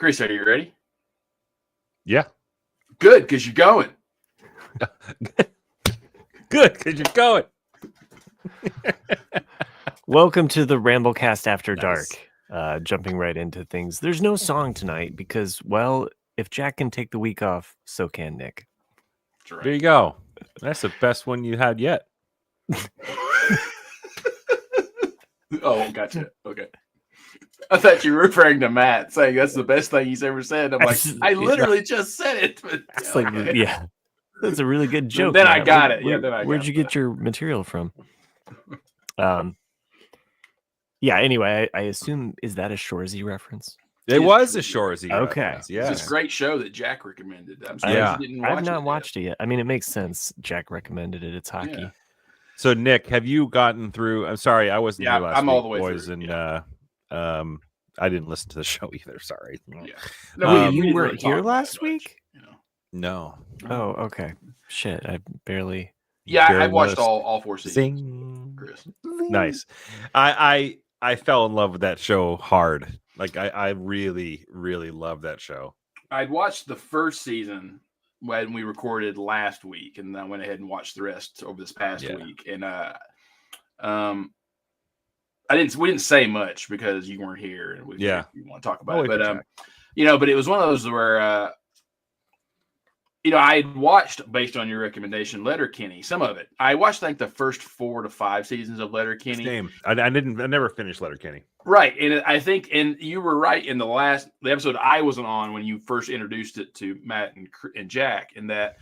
Chris, are you ready? Yeah. Good, because you're going. Good, because you're going. Welcome to the Ramblecast After Nice. Dark. Jumping right into things. There's no song tonight because, well, if Jack can take the week off, so can Nick. That's right. There you go. That's the best one you had yet. Oh, gotcha. Okay. I thought you were referring to Matt, saying that's the best thing he's ever said. I'm like, I literally just said it. But, It's like, yeah, that's a really good joke. Then Matt. I got it. Yeah, then I got it. Where'd you get your material from? Yeah. Anyway, I assume, is that a Shoresy reference? It was a Shoresy. Okay. Reference, yeah. It's this great show that Jack recommended. I'm sorry you didn't watch I've not it watched it yet. I mean, it makes sense. Jack recommended it. It's hockey. Yeah. So, Nick, have you gotten through? I'm sorry, I wasn't here last I'm week, all the way boys, through. and I didn't listen to the show either. Sorry. Yeah. Wait, we you didn't weren't really talk here about last it much, week? you know. No. Oh, okay. Shit, I barely. Yeah, I Barely watched noticed. all four seasons. Zing. Chris. Nice. I fell in love with that show hard. Like I really, really love that show. I'd watched the first season when we recorded last week, and then I went ahead and watched the rest over this past week. And we didn't say much because you weren't here, and we want to talk about it. But but it was one of those where I had watched, based on your recommendation, Letterkenny. Some of it I watched, like the first 4 to 5 seasons of Letterkenny. Same. I never finished Letterkenny. Right, and I think, and you were right in the episode I wasn't on when you first introduced it to Matt and Jack, in that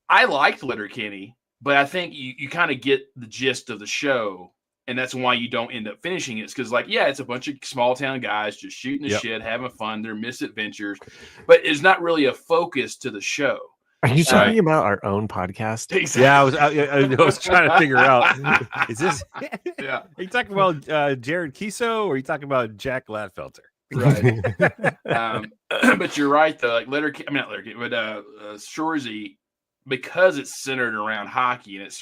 I liked Letterkenny, but I think you kind of get the gist of the show, and that's why you don't end up finishing it. It's because, it's a bunch of small town guys just shooting the shit, having fun, their misadventures, but it's not really a focus to the show. Are you talking about our own podcast? Exactly. Yeah, I was trying to figure out, is this? Yeah. Are you talking about Jared Kiso, or are you talking about Jack Gladfelter? Right. But you're right, though. Like Shoresy, because it's centered around hockey and it's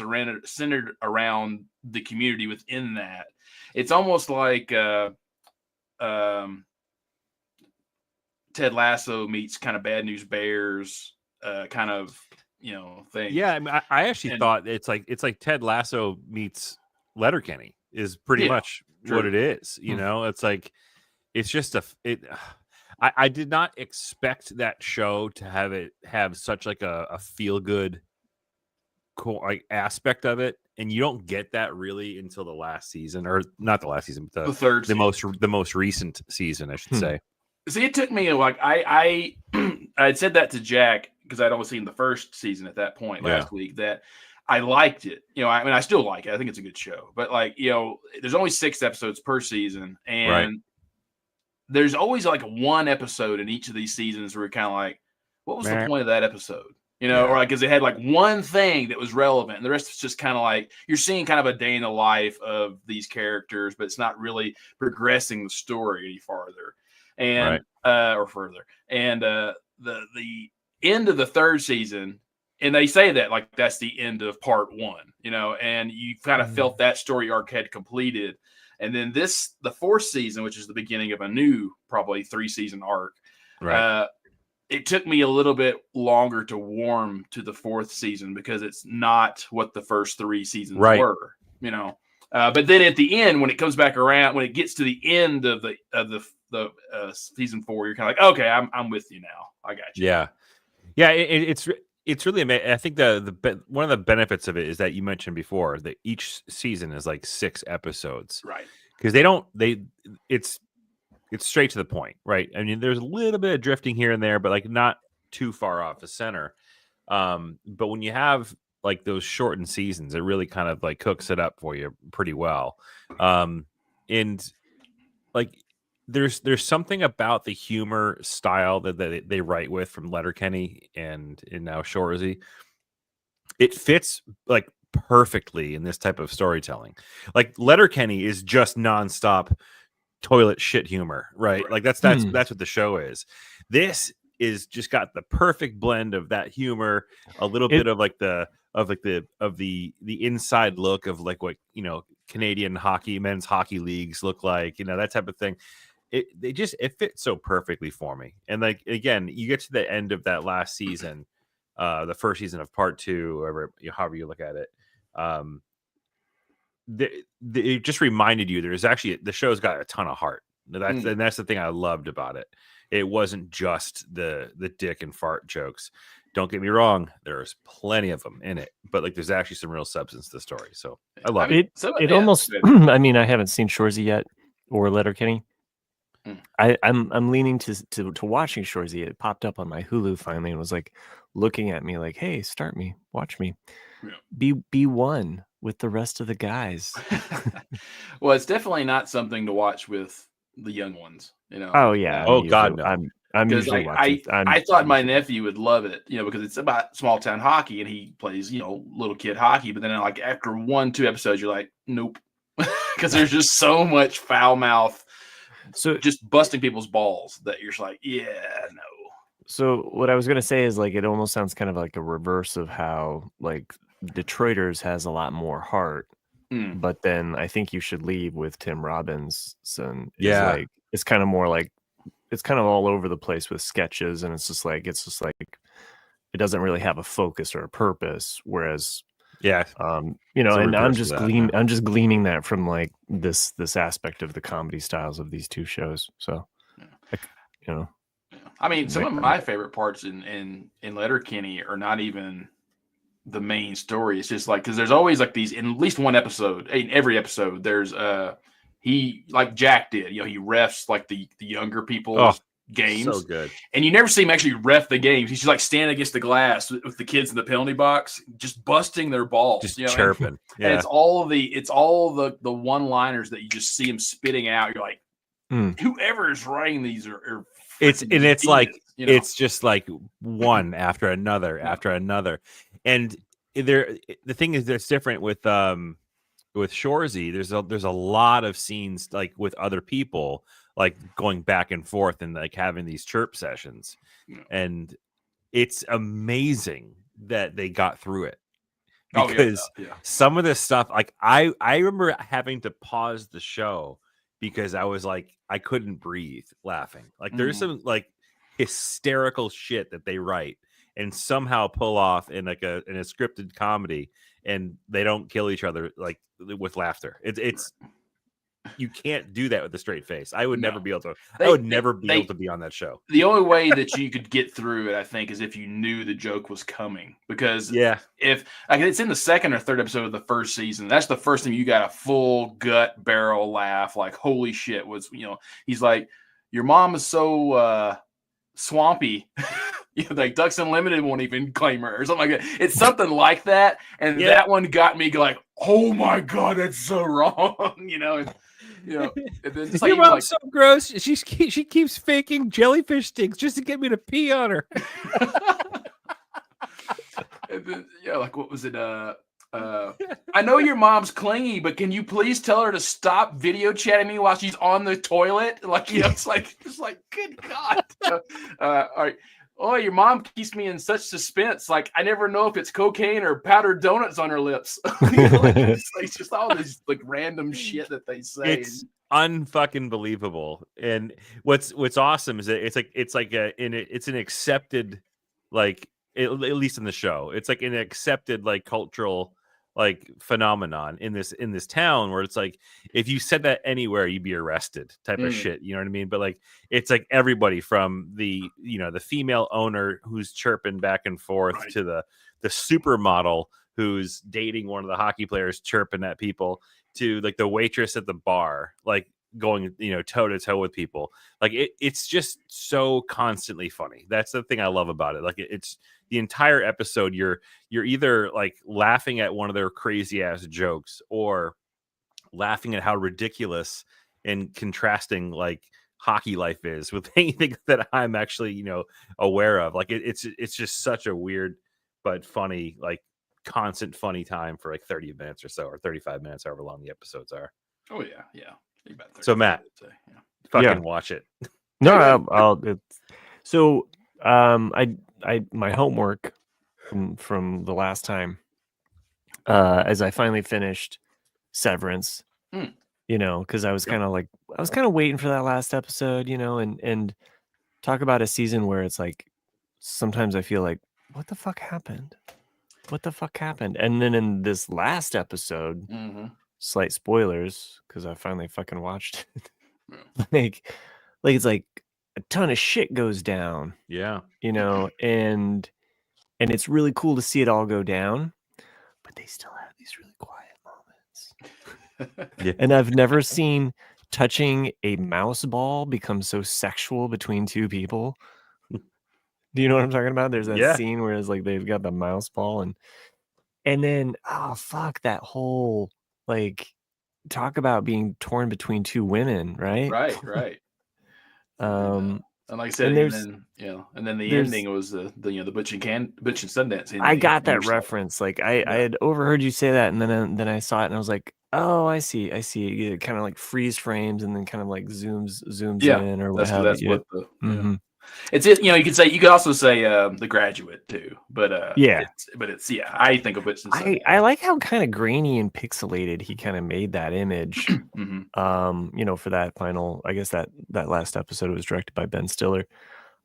centered around the community within that, it's almost like Ted Lasso meets kind of Bad News Bears. Kind of thing. Yeah, I mean, I actually thought it's like Ted Lasso meets Letterkenny is pretty much what it is. You know, it's like it's just I did not expect that show to have such like a feel good aspect of it, and you don't get that really until the last season, or not the last season, but the most recent season, I should say. See, it took me I had said that to Jack, because I'd only seen the first season at that point last week, that I liked it. I still like it. I think it's a good show. But there's only 6 episodes per season, and there's always like one episode in each of these seasons where you're kind of like, what was the point of that episode? Or like, because it had like one thing that was relevant, and the rest is just kind of like you're seeing kind of a day in the life of these characters, but it's not really progressing the story any farther or further. And the end of the 3rd season, and they say that like that's the end of part 1, and you kind of felt that story arc had completed. And then the 4th season, which is the beginning of a new probably 3-season arc, it took me a little bit longer to warm to the 4th season, because it's not what the first 3 seasons were, but then at the end, when it comes back around, when it gets to the end of the season 4, you're kind of like, okay, I'm with you now. I got you. Yeah, it's really amazing. I think the one of the benefits of it is that you mentioned before that each season is like 6 episodes, right? Because it's straight to the point, right? I mean, there's a little bit of drifting here and there, but like not too far off the center. But when you have like those shortened seasons, it really kind of like cooks it up for you pretty well. And like there's something about the humor style that they write with from Letterkenny and now Shoresy. It fits like perfectly in this type of storytelling. Like Letterkenny is just nonstop toilet shit humor, right? Like that's what the show is. This is just got the perfect blend of that humor, a little bit of like the inside look of like what Canadian men's hockey leagues look like, that type of thing. it fits so perfectly for me. And like again, you get to the end of that last season, the first season of part 2, or however you look at it. It just reminded you there's actually the show's got a ton of heart. And that's the thing I loved about it. It wasn't just the dick and fart jokes. Don't get me wrong, there's plenty of them in it, but like there's actually some real substance to the story. So I love it. It almost I mean, I haven't seen Shoresy yet or Letterkenny. I'm leaning to watching Shoresy. It popped up on my Hulu finally and was like looking at me like, hey, start me, watch me. Yeah. Be one with the rest of the guys. Well, it's definitely not something to watch with the young ones, you know. Oh yeah. Oh God, no. I'm usually watching. I thought my nephew would love it, you know, because it's about small town hockey and he plays, you know, little kid hockey. But then like after 1-2 episodes, you're like, nope, because there's just so much foul mouth, so just busting people's balls that you're just like, yeah, no. So what I was gonna say is like it almost sounds kind of like a reverse of how like Detroiters has a lot more heart, but then I Think You Should Leave with Tim Robinson. Yeah, like it's kind of more like. It's kind of all over the place with sketches, and it's just like it doesn't really have a focus or a purpose. Whereas, you know, and I'm just gleaning that from like this aspect of the comedy styles of these two shows. So, you know, I mean, some of my favorite parts in Letterkenny are not even the main story. It's just like because there's always like these in at least one episode. In every episode, there's he like Jack did, you know, he refs like the younger people's games. So good. And you never see him actually ref the games. He's just like standing against the glass with the kids in the penalty box, just busting their balls, just you know? chirping. And it's all the one-liners that you just see him spitting out. You're like, whoever is writing these are it's genius, like you know? It's just like one after another after another. And the thing is that's different with Shoresy, there's a lot of scenes like with other people, like going back and forth and like having these chirp sessions, and it's amazing that they got through it because some of this stuff, like I remember having to pause the show because I was like I couldn't breathe laughing. Like there's some like hysterical shit that they write and somehow pull off in like in a scripted comedy, and they don't kill each other like with laughter. It's you can't do that with a straight face. I would never be able to. I would never be able to be on that show. The only way that you could get through it, I think, is if you knew the joke was coming. Because if like it's in the second or third episode of the first season, that's the first time you got a full gut barrel laugh. Like holy shit! Was he's like, your mom is so swampy. Like Ducks Unlimited won't even claim her or something like that. It's something like that, and that one got me like, oh my god, that's so wrong. And then just your mom's so gross. She keeps faking jellyfish stinks just to get me to pee on her. And then, like what was it? I know your mom's clingy, but can you please tell her to stop video chatting me while she's on the toilet? Like, it's like, good God. All right. Oh, your mom keeps me in such suspense. Like, I never know if it's cocaine or powdered donuts on her lips. It's just all this like random shit that they say. It's unfucking believable. And what's awesome is that it's an accepted, like at least in the show, it's like an accepted like cultural like phenomenon in this town where it's like if you said that anywhere you'd be arrested type of shit, you know what I mean? But like it's like everybody from the the female owner who's chirping back and forth to the supermodel who's dating one of the hockey players chirping at people to like the waitress at the bar like going toe to toe with people. Like it's just so constantly funny. That's the thing I love about it. Like it's the entire episode you're either like laughing at one of their crazy ass jokes or laughing at how ridiculous and contrasting like hockey life is with anything that I'm actually aware of. Like it's just such a weird but funny, like constant funny time for like 30 minutes or so, or 35 minutes, however long the episodes are. Oh yeah. So Matt, fucking watch it. No, my homework from the last time, as I finally finished Severance, you know, because I was kind of waiting for that last episode, you know, and talk about a season where it's like sometimes I feel like, what the fuck happened? What the fuck happened? And then in this last episode, slight spoilers because I finally fucking watched it. like it's like a ton of shit goes down. Yeah, you know, and it's really cool to see it all go down, but they still have these really quiet moments. Yeah. And I've never seen touching a mouse ball become so sexual between two people. Do you know what I'm talking about? There's that scene where it's like they've got the mouse ball and then oh fuck, that whole like talk about being torn between two women, right? Right. And like I said, and then the ending was the Butch and Sundance ending. I got that reference. Like I had overheard you say that, and then I saw it, and I was like, oh, I see. It kind of like freeze frames, and then kind of like zooms in, or what have you. What the it's it. You could say, you could also say The Graduate too, but I think of Butch and Sundance. I like how kind of grainy and pixelated he kind of made that image. For that final, I guess that last episode was directed by Ben Stiller.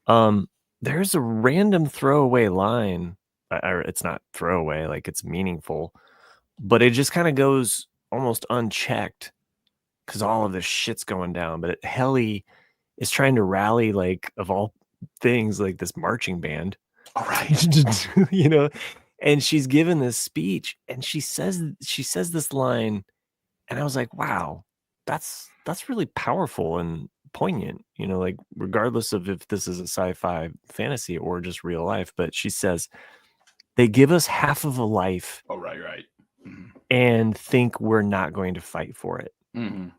There's a random throwaway line. It's not throwaway, like it's meaningful, but it just kind of goes almost unchecked because all of this shit's going down. But Helly is trying to rally, like, of all things, like this marching band. All right. And she's given this speech and she says this line, and I was like, wow, that's really powerful and poignant, like regardless of if this is a sci-fi fantasy or just real life. But she says, they give us half of a life. Oh, right. And think we're not going to fight for it. Mm-hmm.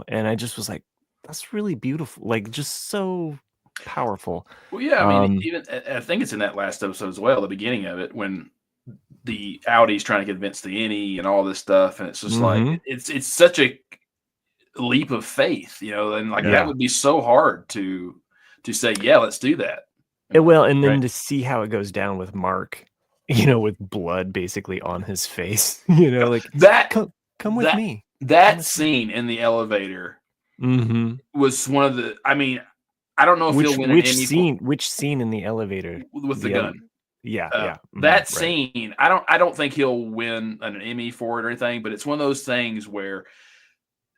And I just was like, that's really beautiful, like just so powerful. Well, yeah, I mean, even I think it's in that last episode as well, the beginning of it, when the Audi's trying to convince the Innie and all this stuff, and it's just like it's such a leap of faith, and like that would be so hard to say, yeah, let's do that. And then to see how it goes down with Mark, with blood basically on his face, like that. Come with me. That scene in the elevator was one of the. I mean, I don't know if he'll win an Emmy. Which scene in the elevator with the gun? That scene. I don't think he'll win an Emmy for it or anything. But it's one of those things where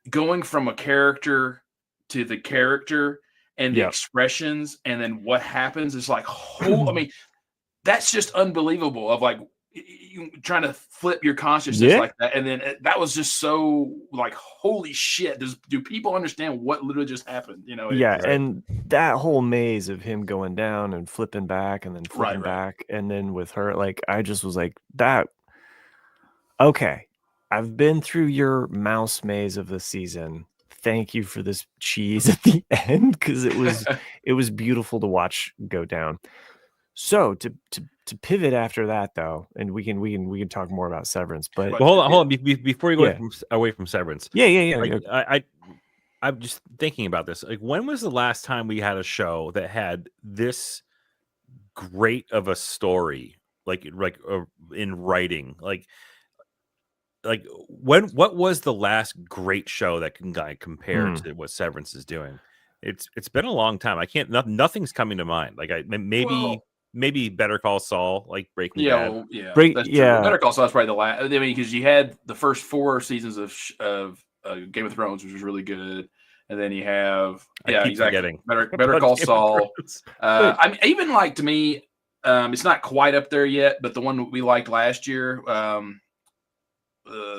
going from a character to the character and the expressions, and then what happens is like, I mean, that's just unbelievable. Of like, you trying to flip your consciousness like that, and then that was just so like, holy shit, do people understand what literally just happened? And that whole maze of him going down and flipping back and then flipping back, and then with her, like, I just was like, that okay, I've been through your mouse maze of the season, thank you for this cheese at the end, because it was beautiful to watch go down. So to pivot after that, though, and we can talk more about Severance, but hold on. Before you go away from Severance, I'm just thinking about this. Like, when was the last time we had a show that had this great of a story, like in writing? Like what was the last great show that can compare to what Severance is doing? It's been a long time. I can't. Nothing's coming to mind. Like maybe Better Call Saul, like Breaking Bad. Better Call Saul is probably the last. I mean, because you had the first 4 seasons of Game of Thrones, which was really good, and then you have Better Call Saul. I mean, even like, to me, it's not quite up there yet, but the one we liked last year,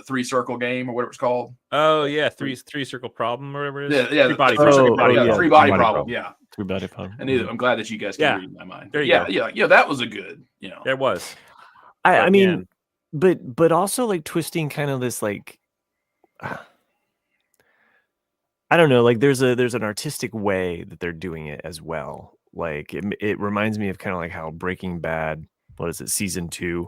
Three Circle Game or whatever it's called. Oh yeah, three circle problem or whatever it is. Three body problem. Yeah. Three body problem. And I'm glad that you guys can read my mind. There you go. Yeah, that was a good, There was. I mean, but also like twisting kind of this, like, I don't know, like there's an artistic way that they're doing it as well. Like it reminds me of kind of like how Breaking Bad, what is it, season 2?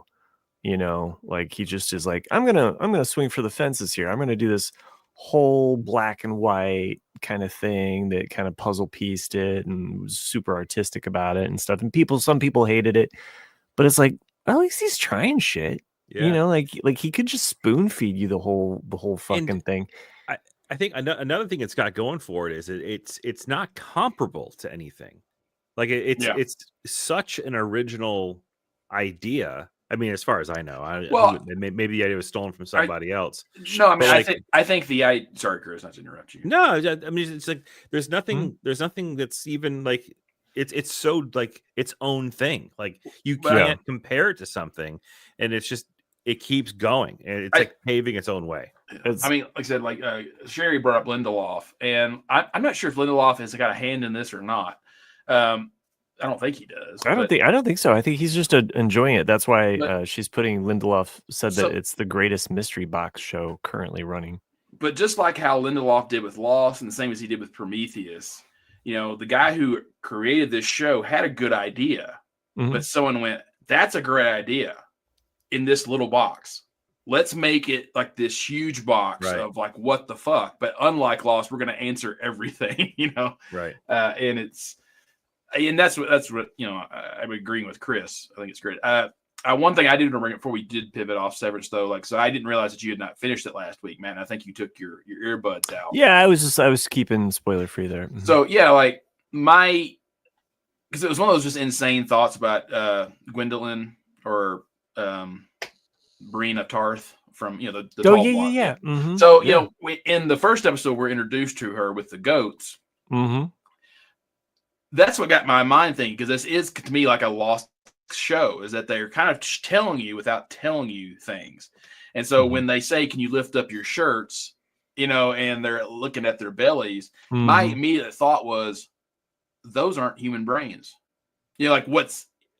Like he just is like, I'm gonna swing for the fences here. I'm gonna do this whole black and white kind of thing that kind of puzzle pieced it and was super artistic about it and stuff. And some people hated it, but it's like, well, at least he's trying shit. Like he could just spoon feed you the whole fucking thing. I think another thing it's got going for it is it's not comparable to anything. Like it's such an original idea. I mean, as far as I know, maybe the idea was stolen from somebody else. No, I mean, I think sorry, Chris, not to interrupt you. No, I mean, it's like there's nothing that's even like it's so like its own thing. Like you can't compare it to something, and it's just it keeps going, and it's like paving its own way. I mean, like I said, like Sherry brought up Lindelof, and I'm not sure if Lindelof has got a hand in this or not. I don't think he does. I don't think so. I think he's just enjoying it. That's why she's putting Lindelof said that it's the greatest mystery box show currently running. But just like how Lindelof did with Lost, and the same as he did with Prometheus, the guy who created this show had a good idea, but someone went, "That's a great idea in this little box. Let's make it like this huge box of like what the fuck." But unlike Lost, we're going to answer everything, Right? And that's what I'm agreeing with Chris. I think it's great. One thing I didn't bring it before we did pivot off Severance though, so I didn't realize that you had not finished it last week, man. I think you took your earbuds out. Yeah, I was keeping spoiler free there. So yeah, like because it was one of those just insane thoughts about Gwendolyn or Brienne of Tarth from the tall blonde. Yeah. Mm-hmm. So in the first episode we're introduced to her with the goats. Mm-hmm. That's what got my mind thinking, because this is to me like a Lost show, is that they're kind of telling you without telling you things. And so when they say, "Can you lift up your shirts?" and they're looking at their bellies, my immediate thought was, those aren't human brains. Like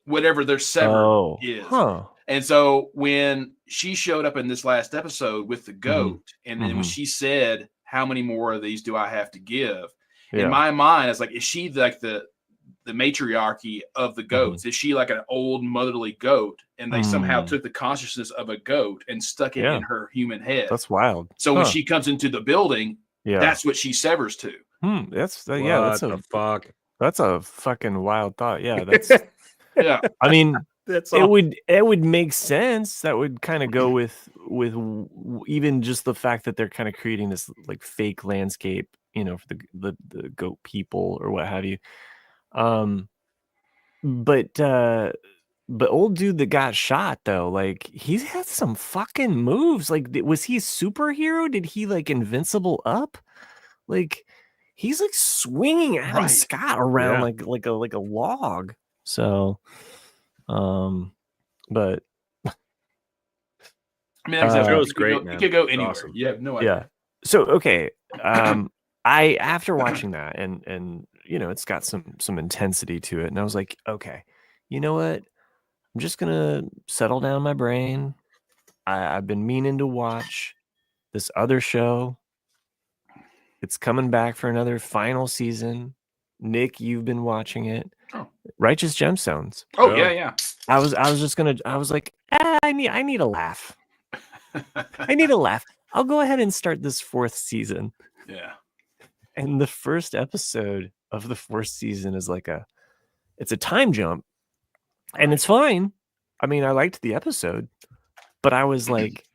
whatever their severed is. Huh. And so when she showed up in this last episode with the goat, and then when she said, "How many more of these do I have to give?" In my mind, it's like, is she like the matriarchy of the goats? Is she like an old motherly goat, and they somehow took the consciousness of a goat and stuck it in her human head? That's wild. So when she comes into the building, that's what she severs to. That's a fuck. That's a fucking wild thought. Yeah, that's yeah. I mean, it would make sense. That would kind of go with even just the fact that they're kind of creating this like fake landscape, for the goat people or what have you. But old dude that got shot though, like he's had some fucking moves. Like, was he a superhero? Did he like invincible up? Like he's like swinging Adam Scott around like a log. So, but I mean, that show's great, man. It could go anywhere. Awesome. You have no idea. Yeah. So okay, I after watching that and it's got some intensity to it, and I was like, okay, you know what? I'm just gonna settle down my brain. I've been meaning to watch this other show. It's coming back for another final season. Nick, you've been watching it. Oh. Righteous Gemstones. Oh yeah. I was like, I need a laugh. I need a laugh. I'll go ahead and start this 4th season. Yeah. And the first episode of the 4th season is like it's a time jump, and it's fine. I mean, I liked the episode, but I was like,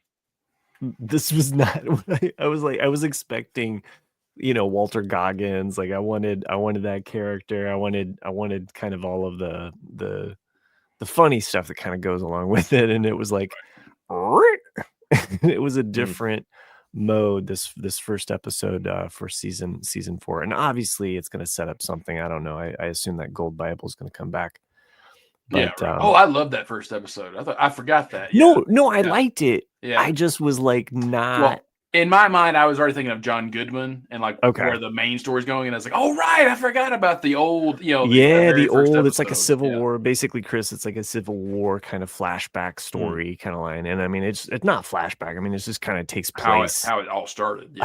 this was not what I was like. I was expecting, Walter Goggins. Like I wanted that character. I wanted kind of all of the funny stuff that kind of goes along with it. And it was like, it was a different mode this first episode for season 4, and obviously it's going to set up something. I don't know. I assume that Gold Bible is going to come back. But, I love that first episode. I forgot that. No, I liked it. Yeah. I just was like, not. Well, in my mind, I was already thinking of John Goodman and like where the main story's going, and I was like, "Oh right, I forgot about the old, the old." It's like a Civil War, basically, Chris. It's like a Civil War kind of flashback story kind of line, and I mean, it's not flashback. I mean, it just kind of takes place how it all started,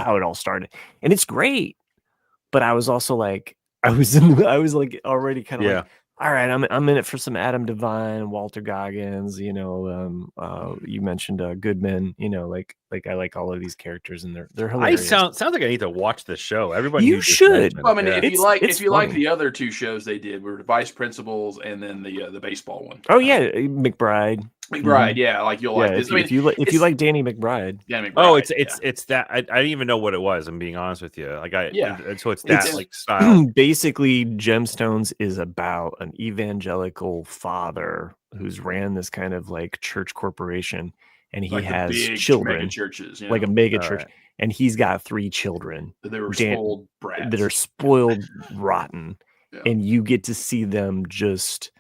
and it's great. But I was also like, I was like already kind of like, all right, I'm in it for some Adam Devine, Walter Goggins, you mentioned Goodman, like I like all of these characters, and they're hilarious. Sounds like I need to watch this show. Everybody, you should. Well, I mean, if you like the other 2 shows they did, were Vice Principals and then the baseball one. Oh yeah, McBride. McBride, yeah, like you'll like this. If you like Danny McBride, it's that I didn't even know what it was. I'm being honest with you. Like so it's that like style. Basically, Gemstones is about an evangelical father who's ran this kind of like church corporation, and he has children, mega churches, like a mega church, and he's got 3 children that were spoiled brats, that are spoiled rotten, and you get to see them just.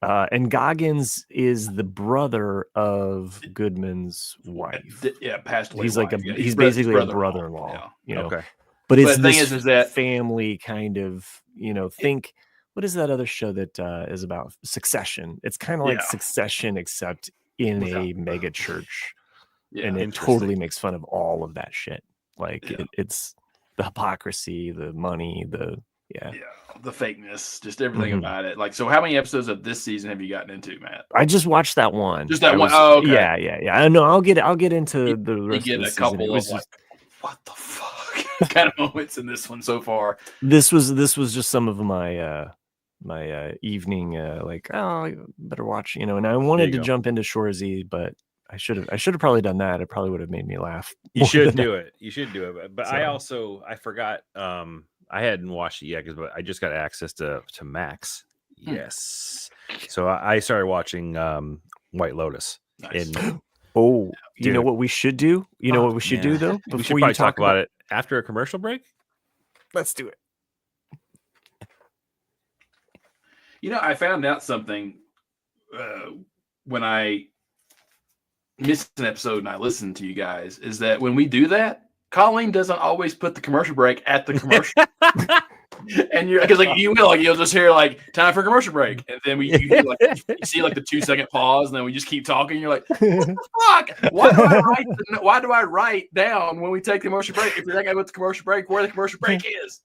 And Goggins is the brother of Goodman's wife. Passed away. He's like he's basically a brother-in-law. You know, but the thing is that family kind of think. What is that other show that is about Succession? It's kind of like Succession, except in a mega church, and it totally makes fun of all of that shit. Like it's the hypocrisy, the money, the fakeness, just everything about it. Like, so how many episodes of this season have you gotten into, Matt? I just watched that one. Just that one? Oh, okay. Yeah. I know. I'll get into the rest of the season. A couple of like, what the fuck kind of moments in this one so far. This was just some of my evening like, I better watch, and I wanted to jump into Shorzy, but I should have probably done that. It probably would have made me laugh. You should do it. But I forgot. I hadn't watched it yet but I just got access to Max. Yes. So I started watching White Lotus. Nice. You know what we should do? You know what we should do though? Before we should probably talk about it after a commercial break. Let's do it. I found out something when I missed an episode and I listened to you guys, is that when we do that, Colleen doesn't always put the commercial break at the commercial. And because you'll just hear like time for commercial break, and then you see like the 2-second pause, and then we just keep talking. You're like, what the fuck? Why do I write down when we take the commercial break if you're not going to put the commercial break where the commercial break is?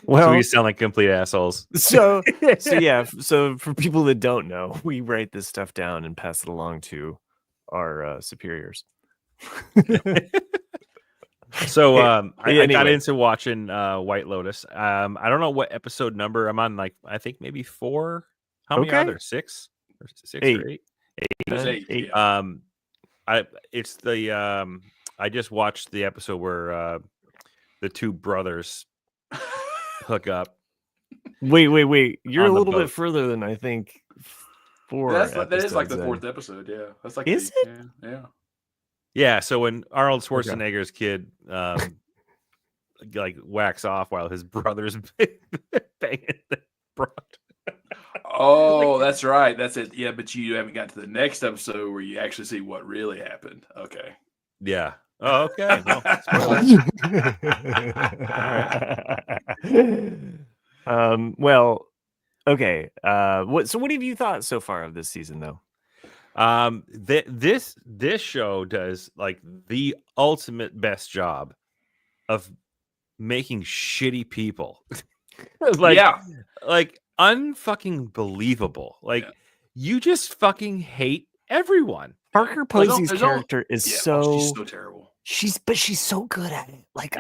Well, so we sound like complete assholes. So for people that don't know, we write this stuff down and pass it along to our superiors. So I got into watching White Lotus. I don't know what episode number I'm on. Like I think maybe 4. How many are there? 6 or 8? 8. It's the I just watched the episode where the 2 brothers hook up. Wait. You're a little bit further than I think. 4. That is like the 4th episode. Yeah, that's like. Is it? Yeah. Yeah, so when Arnold Schwarzenegger's kid like whacks off while his brother's banging the broad. Oh, that's right. That's it. Yeah, but you haven't got to the next episode where you actually see what really happened. Okay. Yeah. Oh, okay. Well, okay. What have you thought so far of this season, though? This show does like the ultimate best job of making shitty people like unfucking believable. Like you just fucking hate everyone. Parker Posey's character is she's so terrible. She's so good at it. Like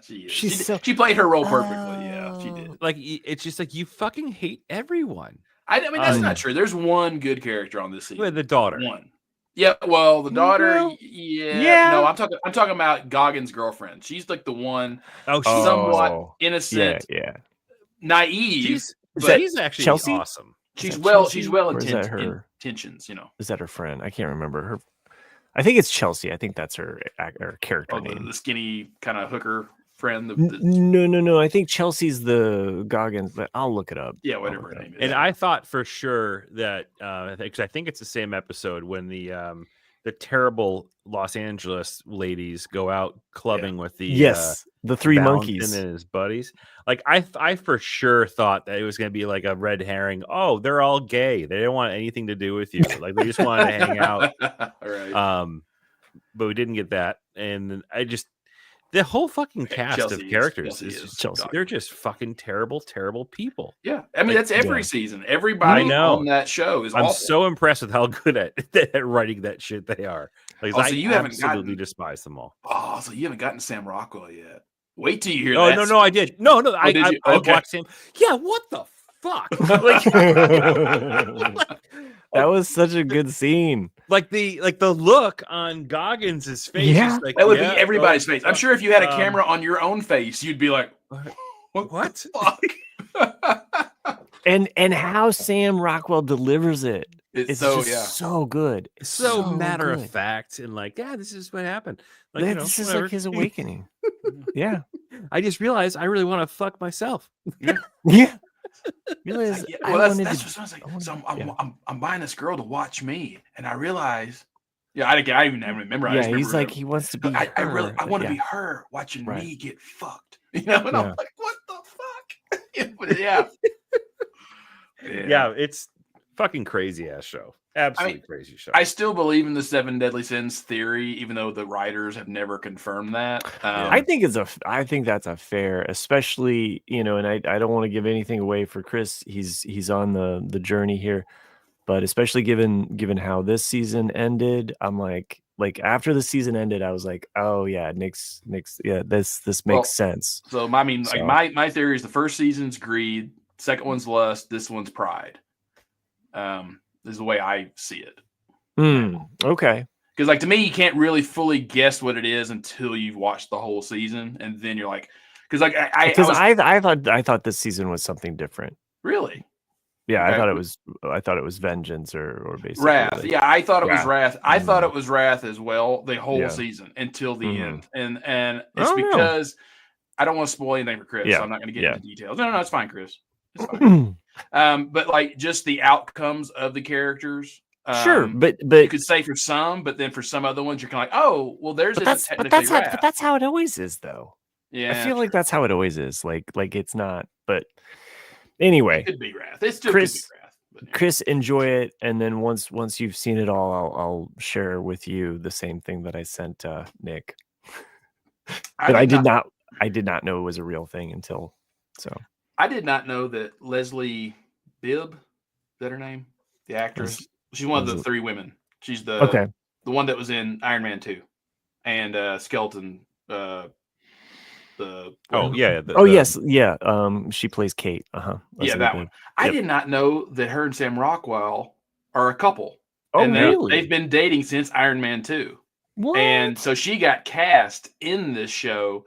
she played her role perfectly. Yeah, she did. Like it's just like you fucking hate everyone. I mean, that's not true. There's one good character on this season. With the daughter. One. Yeah, well, the daughter. Yeah. No, I'm talking about Goggins' girlfriend. She's like the one. Oh, she's somewhat innocent. Yeah. Naive. She's actually Chelsea? Awesome. She's well intentions. Is that her friend? I can't remember her. I think it's Chelsea. I think that's her character name. The skinny kind of hooker friend. No. I think Chelsea's the Goggins, but I'll look it up. Yeah, whatever her name is. And I thought for sure that because I think it's the same episode when the terrible Los Angeles ladies go out clubbing with the 3 monkeys and his buddies. Like I for sure thought that it was going to be like a red herring. Oh, they're all gay. They didn't want anything to do with you. Like they just wanted to hang out. Right. But we didn't get that, and the whole fucking cast of characters is Chelsea. They're just fucking terrible people. Yeah, I mean that's every season. Everybody on that show is. I'm so impressed with how good at writing that shit they are. Like, so you haven't absolutely despise them all. Oh, so you haven't gotten Sam Rockwell yet? Wait till you hear that. No, I did. No, I did you? I watched him. Yeah, what the fuck? Like, that was such a good scene. Like the look on Goggins' face. Yeah, is like, that would be everybody's face. I'm sure if you had a camera on your own face, you'd be like, "What the fuck?" and how Sam Rockwell delivers it. It's so good. It's so matter of fact, and like, yeah, this is what happened. Like, this is like his awakening. Yeah, I just realized I really want to fuck myself. Yeah. Realize that's what sounds like. So I'm buying this girl to watch me, and I realize, I even remember. Yeah, he's like he wants to be. I want to be her watching me get fucked. You know, and I'm like, what the fuck? Yeah, it's fucking crazy ass show. Absolutely crazy show. I still believe in the 7 deadly sins theory, even though the writers have never confirmed that. I think that's a fair, especially, and I don't want to give anything away for Chris. He's on the journey here, but especially given how this season ended, I'm like after the season ended, I was like, oh yeah, Nick's this makes sense. So my theory is the first season's greed, second one's lust, this one's pride. Is the way I see it. Okay. Because like to me, you can't really fully guess what it is until you've watched the whole season, and then you're like, because like I thought this season was something different. Really? Yeah, okay. I thought it was vengeance or basically wrath. I thought it was wrath. I thought it was wrath as well the whole season until the end, and it's because I don't want to spoil anything for Chris, so I'm not going to get into details. No, it's fine, Chris. It's fine. But like just the outcomes of the characters. Sure, but you could say for some, but then for some other ones, you're kind of like, oh, well, there's but that's how it always is, though. Yeah, I feel like that's how it always is. Like it's not. But anyway, it could be wrath. It still Chris, could be wrath. But Chris, enjoy it, and then once you've seen it all, I'll share with you the same thing that I sent Nick. But I did not know it was a real thing until so. I did not know that Leslie Bibb, is that her name? The actress. She's one of the 3 women. She's the one that was in Iron Man 2 and Skeleton. Yes. She plays Kate. Yeah, that one. I did not know that her and Sam Rockwell are a couple. Oh, really? They've been dating since Iron Man 2. What? And so she got cast in this show,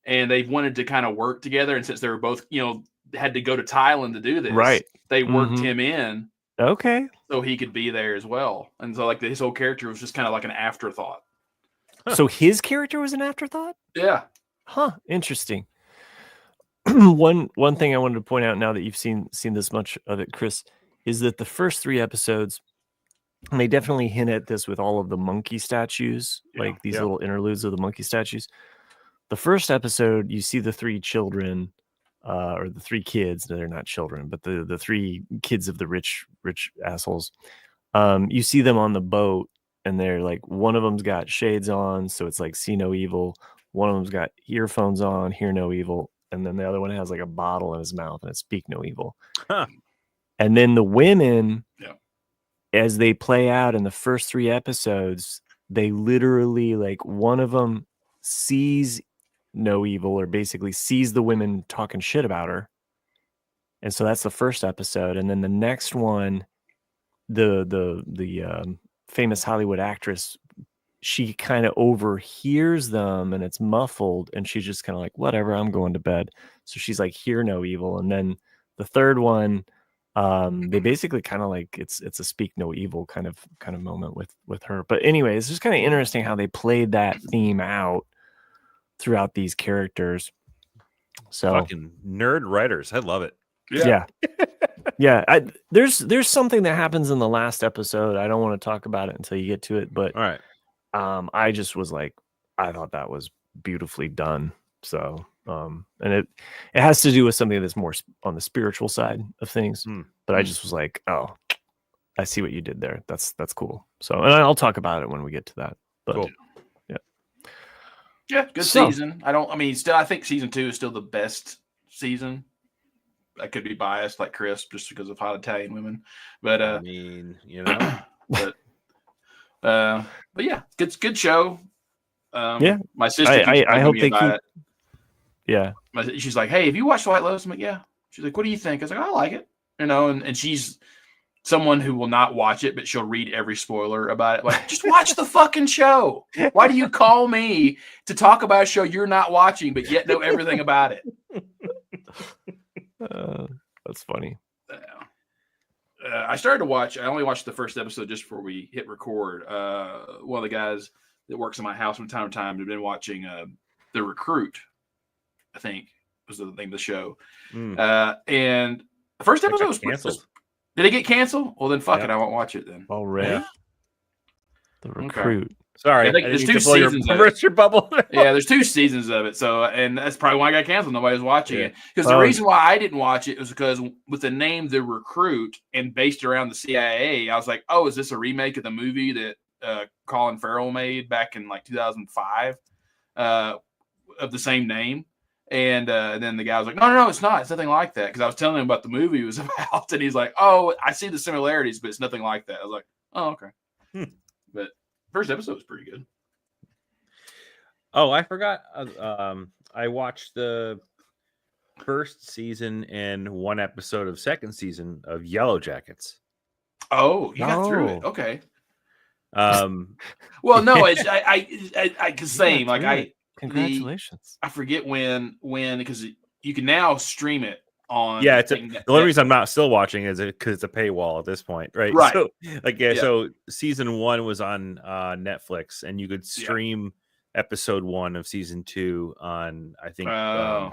and they wanted to kind of work together. And since they were both, had to go to Thailand to do this, right? They worked him in, so he could be there as well. And so, like his whole character was just kind of like an afterthought. So his character was an afterthought. Yeah. Huh. Interesting. One thing I wanted to point out now that you've seen this much of it, Chris, is that the first 3 episodes, and they definitely hint at this with all of the monkey statues, like these little interludes of the monkey statues. The first episode, you see the 3 children. Or the 3 kids, they're not children, but the 3 kids of the rich assholes. You see them on the boat, and they're like, one of them's got shades on, so it's like see no evil. One of them's got earphones on, hear no evil, and then the other one has like a bottle in his mouth and it's speak no evil. Huh. And then the women, as they play out in the first 3 episodes, they literally, like, one of them sees no evil, or basically sees the women talking shit about her, and so that's the first episode. And then the next one, the famous Hollywood actress, she kind of overhears them, and it's muffled, and she's just kind of like, whatever, I'm going to bed. So she's like, hear no evil. And then the third one, they basically kind of like it's a speak no evil kind of moment with her. But anyway, it's just kind of interesting how they played that theme out throughout these characters. So fucking nerd writers, I love it. Yeah. There's something that happens in the last episode. I don't want to talk about it until you get to it, but all right. I just was like, I thought that was beautifully done. So and it has to do with something that's more on the spiritual side of things. But I just was like, oh, I see what you did there. That's cool. So, and I'll talk about it when we get to that. But cool. Yeah, good season. I think season 2 is still the best season. I could be biased like Chris just because of hot Italian women. But but yeah, good show. My sister I hope they keep it. Yeah. She's like, hey, have you watched White Lotus? I'm like, yeah. She's like, what do you think? I was like, I like it. and she's someone who will not watch it, but she'll read every spoiler about it. Like, just watch the fucking show. Why do you call me to talk about a show you're not watching, but yet know everything about it? That's funny. I started to watch. I only watched the first episode just before we hit record. One of the guys that works in my house from time to time had been watching The Recruit, I think was the name of the show. And the first episode was canceled. Did it get canceled? Well, then fuck it. I won't watch it then. Already? Yeah. The Recruit. Okay. Sorry. I think there's 2 seasons of it. Your bubble. Yeah, there's 2 seasons of it. So, and that's probably why I got canceled. Nobody was watching it. Because the reason why I didn't watch it was because with the name The Recruit and based around the CIA, I was like, oh, is this a remake of the movie that Colin Farrell made back in like 2005 of the same name? And then the guy was like, no, it's not. It's nothing like that. Because I was telling him about the movie it was about. And he's like, oh, I see the similarities, but it's nothing like that. I was like, oh, okay. But first episode was pretty good. Oh, I forgot. I watched the first season and 1 episode of second season of Yellow Jackets. Oh, you got through it. Okay. Well, no, it's I same. Like Congratulations. I forget when because you can now stream it on. Yeah, the only reason I'm not still watching is because it's a paywall at this point, right? Right. So, so season 1 was on Netflix, and you could stream episode 1 of season 2 on, I think, a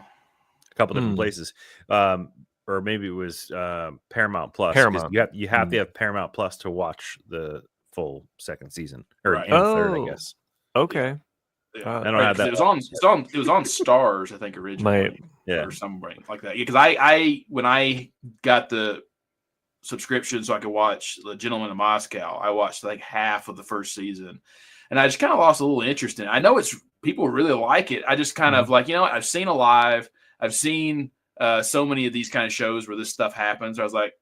couple different places, or maybe it was Paramount Plus. You have to have Paramount Plus to watch the full second season or third, I guess. Okay. Yeah. I don't have that. It was on Stars, I think, originally, or something like that. Because I when I got the subscription so I could watch The Gentleman in Moscow, I watched like half of the first season, and I just kind of lost a little interest in it. I know people really like it. I just kind of like, I've seen Alive, I've seen so many of these kind of shows where this stuff happens. I was like,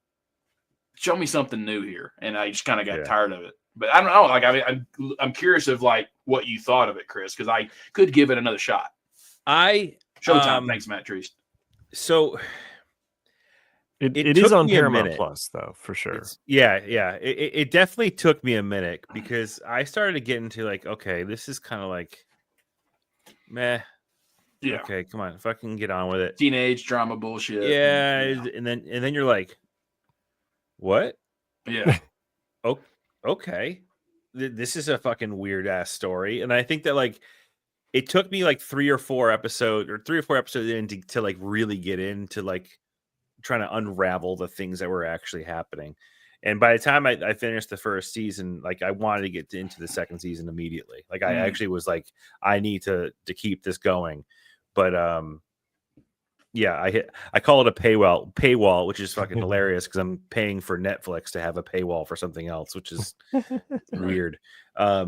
show me something new here, and I just kind of got tired of it. But I don't know. Like, I mean, I'm curious of like what you thought of it, Chris, because I could give it another shot. Showtime. Thanks, Matt Treese. So it is on Paramount Plus, though, for sure. It definitely took me a minute because I started to get into like, okay, this is kind of like, meh. Yeah. Okay, come on, fucking get on with it. Teenage drama bullshit. Yeah, and then you're like, what? Yeah. Okay, this is a fucking weird ass story, and I think that like it took me like 3 or 4 episodes in to like really get into like trying to unravel the things that were actually happening. And by the time I finished the first season, like I wanted to get into the second season immediately. Like I actually was like, I need to keep this going, but I call it a paywall, which is fucking hilarious because I'm paying for Netflix to have a paywall for something else, which is weird. I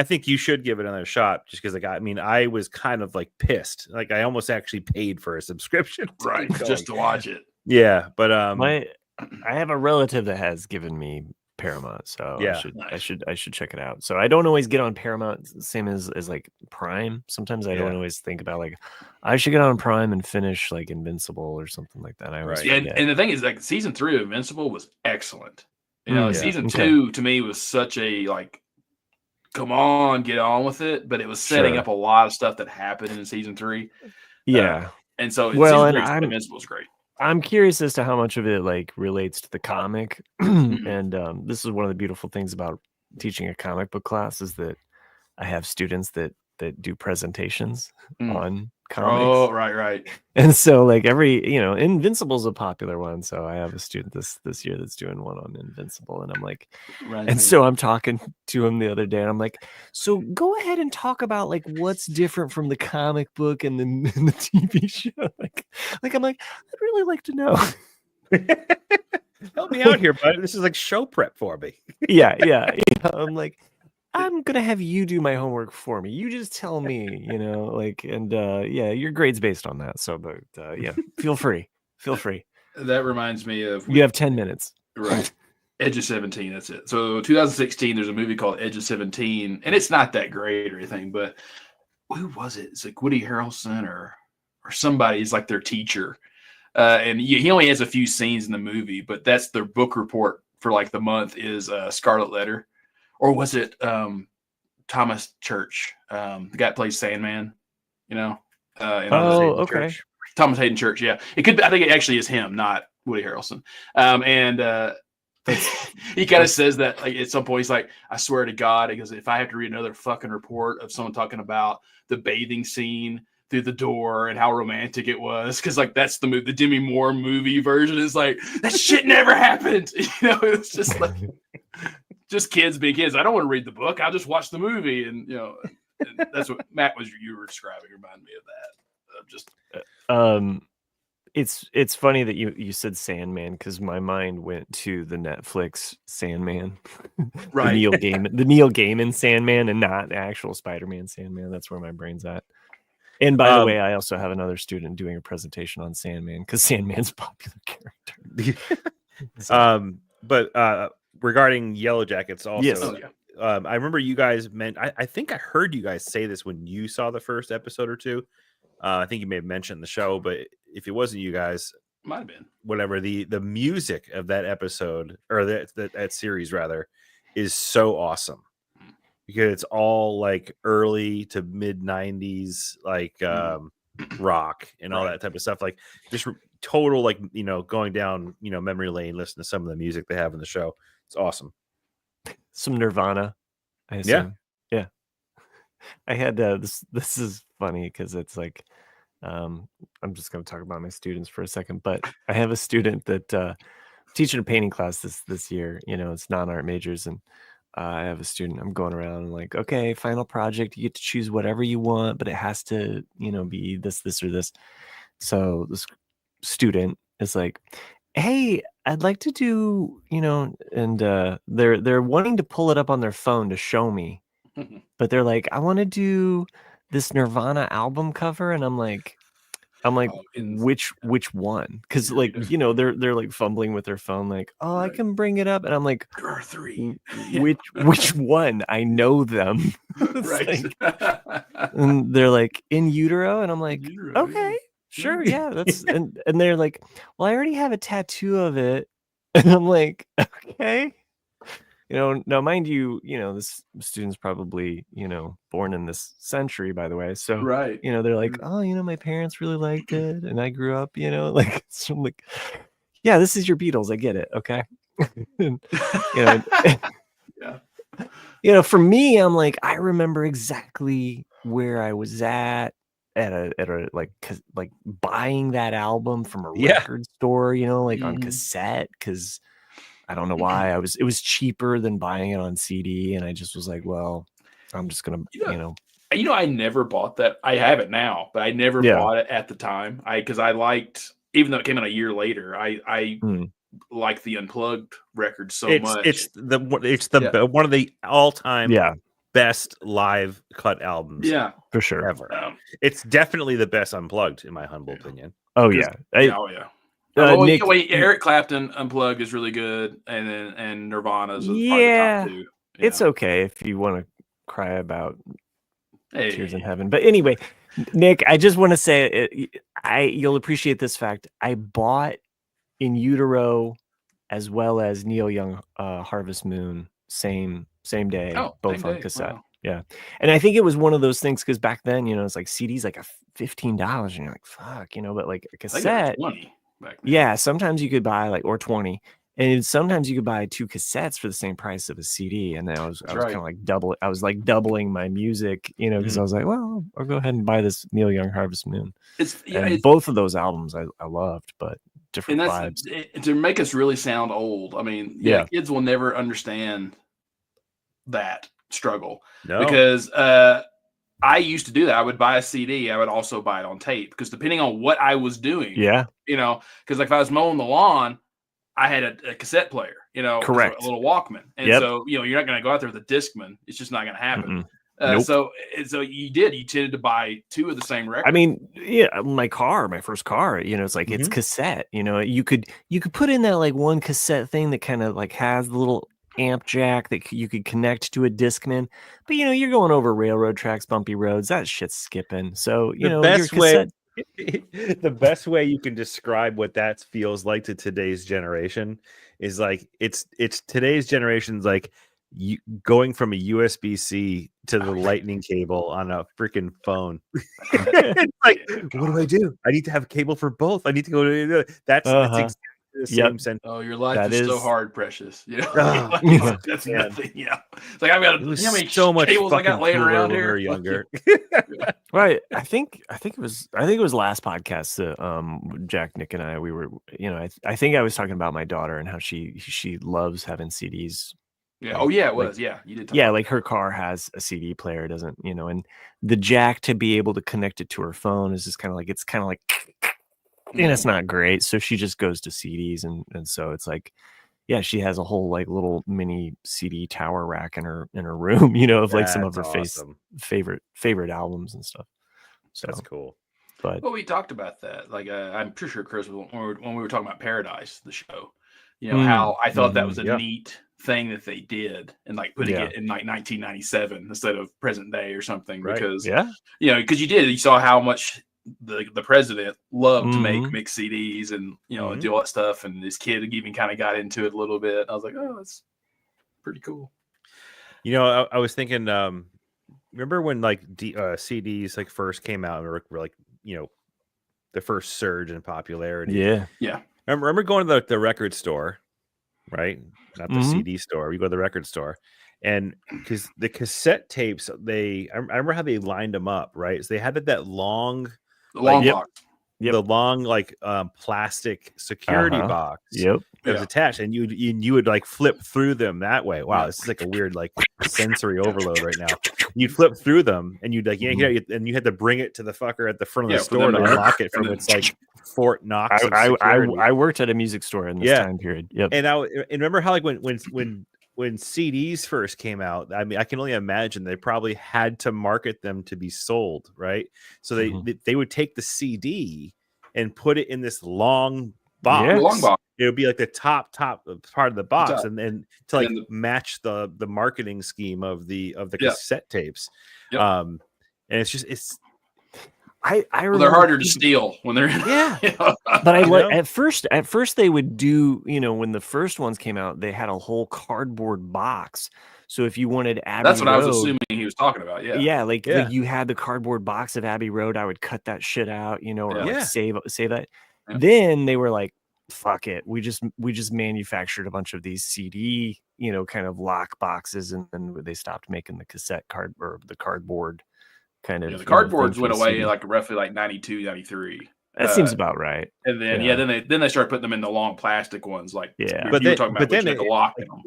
think you should give it another shot just because I was kind of like pissed. Like I almost actually paid for a subscription, right? Just to watch it. Yeah. But I have a relative that has given me Paramount, so I should check it out. So I don't always get on Paramount, same as like Prime. Sometimes I don't always think about like I should get on Prime and finish like Invincible or something like that. I always forget. And the thing is, like season 3 of Invincible was excellent. Season 2 to me was such a like, come on, get on with it. But it was setting up a lot of stuff that happened in season 3. Yeah, and so Invincible was great. I'm curious as to how much of it like relates to the comic. And this is one of the beautiful things about teaching a comic book class is that I have students that do presentations on comics. Oh, right. And so like Invincible's a popular one. So I have a student this year that's doing one on Invincible. And I'm like, so I'm talking to him the other day and I'm like, so go ahead and talk about like what's different from the comic book and the TV show. Like I'm like, I'd really like to know. Help me out here, bud. This is like show prep for me. Yeah. I'm like, I'm gonna have you do my homework for me. You just tell me, your grade's based on that. So, but feel free. That reminds me of you have 10 minutes, right? Edge of 17. That's it. So 2016, there's a movie called Edge of 17, and it's not that great or anything. But who was it? It's like Woody Harrelson or somebody. He's like their teacher. and he only has a few scenes in the movie, but that's their book report for like the month is Scarlet Letter, or was it Thomas Church, the guy that plays Sandman, you know? Okay. Church. Thomas Hayden Church, yeah. It could be, I think it actually is him, not Woody Harrelson. He kind of says that like at some point he's like, I swear to God, because if I have to read another fucking report of someone talking about the bathing scene through the door and how romantic it was, because like that's the Demi Moore movie version is like that shit never happened. It's just like just kids being kids. I don't want to read the book. I'll just watch the movie, and and that's what Matt you were describing. Reminded me of that. It's funny that you said Sandman, because my mind went to the Netflix Sandman, right? the Neil Gaiman Sandman, and not the actual Spider-Man Sandman. That's where my brain's at. And by the way, I also have another student doing a presentation on Sandman, because Sandman's a popular character. But regarding Yellow Jackets, also, yes. I remember you guys I think I heard you guys say this when you saw the first episode or two. I think you may have mentioned the show, but if it wasn't you guys, might have been whatever. The music of that episode, or that series rather, is so awesome, because it's all like early to mid 90s like rock and all that type of stuff, like just total like going down memory lane, listening to some of the music they have in the show. It's awesome. Some Nirvana, I assume. Yeah. I had this is funny because it's like I'm just going to talk about my students for a second, but I have a student that teaching a painting class this year. It's non-art majors, and I have a student. I'm going around and like, okay, final project, you get to choose whatever you want, but it has to be this or this. So this student is like, hey, I'd like to do and they're wanting to pull it up on their phone to show me. But they're like, I want to do this Nirvana album cover, and I'm like, which one? Because like they're like fumbling with their phone, like, right. I can bring it up, and I'm like, there are 3. Which one? I know them, right? And they're like, In Utero, and I'm like, okay, sure, yeah, that's and they're like, well, I already have a tattoo of it, and I'm like, okay. Now mind you, this student's probably, born in this century, by the way. So, right. They're like, oh, my parents really liked it, and I grew up, like, so I'm like, yeah, this is your Beatles. I get it. Okay. And, yeah. For me, I'm like, I remember exactly where I was at a like buying that album from a record store, like on cassette, because I don't know why it was cheaper than buying it on CD, and I just was like, well, I'm just gonna, I never bought that. I have it now, but I never bought it at the time. Because I liked, even though it came out a year later, I like the Unplugged record so much. It's one of the all-time best live cut albums. Yeah, for sure. Ever. It's definitely the best Unplugged, in my humble opinion. Oh yeah. Nick, Eric Clapton Unplugged is really good, and Nirvana's probably the top 2. Yeah. It's okay if you want to cry about Tears in Heaven, but anyway, Nick, I just want to say you'll appreciate this fact. I bought In Utero as well as Neil Young Harvest Moon same day, both on cassette. Wow. Yeah, and I think it was one of those things because back then, it's like CDs like $15, and you're like, fuck, but like a cassette. 20. Yeah, sometimes you could buy like, or 20, and sometimes you could buy 2 cassettes for the same price of a CD. And then I was kind of like doubling my music, because I was like, well, I'll go ahead and buy this Neil Young Harvest Moon. Both of those albums I loved, but different vibes. To make us really sound old, I mean, kids will never understand that struggle because I used to do that. I would buy a CD. I would also buy it on tape because depending on what I was doing, because like if I was mowing the lawn, I had a cassette player, correct, a little Walkman, and so you're not going to go out there with a Discman. It's just not going to happen. Nope. So you tended to buy 2 of the same record. I mean, my first car, it's like it's cassette. You could put in that like one cassette thing that kind of like has the little amp jack that you could connect to a Discman, but you're going over railroad tracks, bumpy roads, that shit's skipping. So the best way The best way you can describe what that feels like to today's generation is like it's today's generation's like going from a USB-C to the lightning cable on a freaking phone. It's like, what do? I need to have a cable for both. I need to go to that's exactly the same sense. Oh, your life is so hard, precious. That's nothing. Yeah, it's like I've got how many so much cables I got laying around when here. We were younger. Right. I think it was last podcast that Jack, Nick, and I we were I think I was talking about my daughter and how she loves having CDs. Yeah. Oh yeah, it was. Yeah, you did. Yeah, like her car has a CD player, doesn't and the jack to be able to connect it to her phone is just kind of like and it's not great. So she just goes to CDs and so it's like, yeah, she has a whole like little mini CD tower rack in her room, of like some of her favorite albums and stuff. So that's cool. But we talked about that. Like I'm pretty sure Chris when we were talking about Paradise, the show. How I thought that was a neat thing that they did and like putting it in like 1997 instead of present day or something, because because you saw how much the president loved to make mixed CDs and do all that stuff, and this kid even kind of got into it a little bit. I was like, oh, that's pretty cool. I was thinking, remember when like CDs like first came out and were like the first surge in popularity? Yeah. Remember going to the record store, right? Not the CD store. You go to the record store, and because the cassette tapes, I remember how they lined them up, right? So they had that long box. The long like plastic security box. Yep. That was attached, and you would like flip through them that way. Wow, this is like a weird like sensory overload right now. You'd flip through them, and you'd like and you had to bring it to the fucker at the front of the store to unlock it from its like Fort Knox. I worked at a music store in this time period. Yep. And remember how like when CDs first came out, I mean, I can only imagine they probably had to market them to be sold, right? So they would take the CD and put it in this long box. Yeah. Long box. It would be like the top part of the box, and then to like match the marketing scheme of the cassette tapes. Yep. And it's I remember they're harder to steal when they're but at first they would do when the first ones came out, they had a whole cardboard box. So if you wanted Abbey that's what Road, I was assuming he was talking about. Like you had the cardboard box of Abbey Road, I would cut that shit out, or like save that. Yeah. Then they were like, fuck it, we just manufactured a bunch of these CD kind of lock boxes, and then they stopped making the cassette card or the cardboard kind of the cardboards went away like roughly like 92 93. That seems about right. And then then they started putting them in the long plastic ones, like but then the lock in them,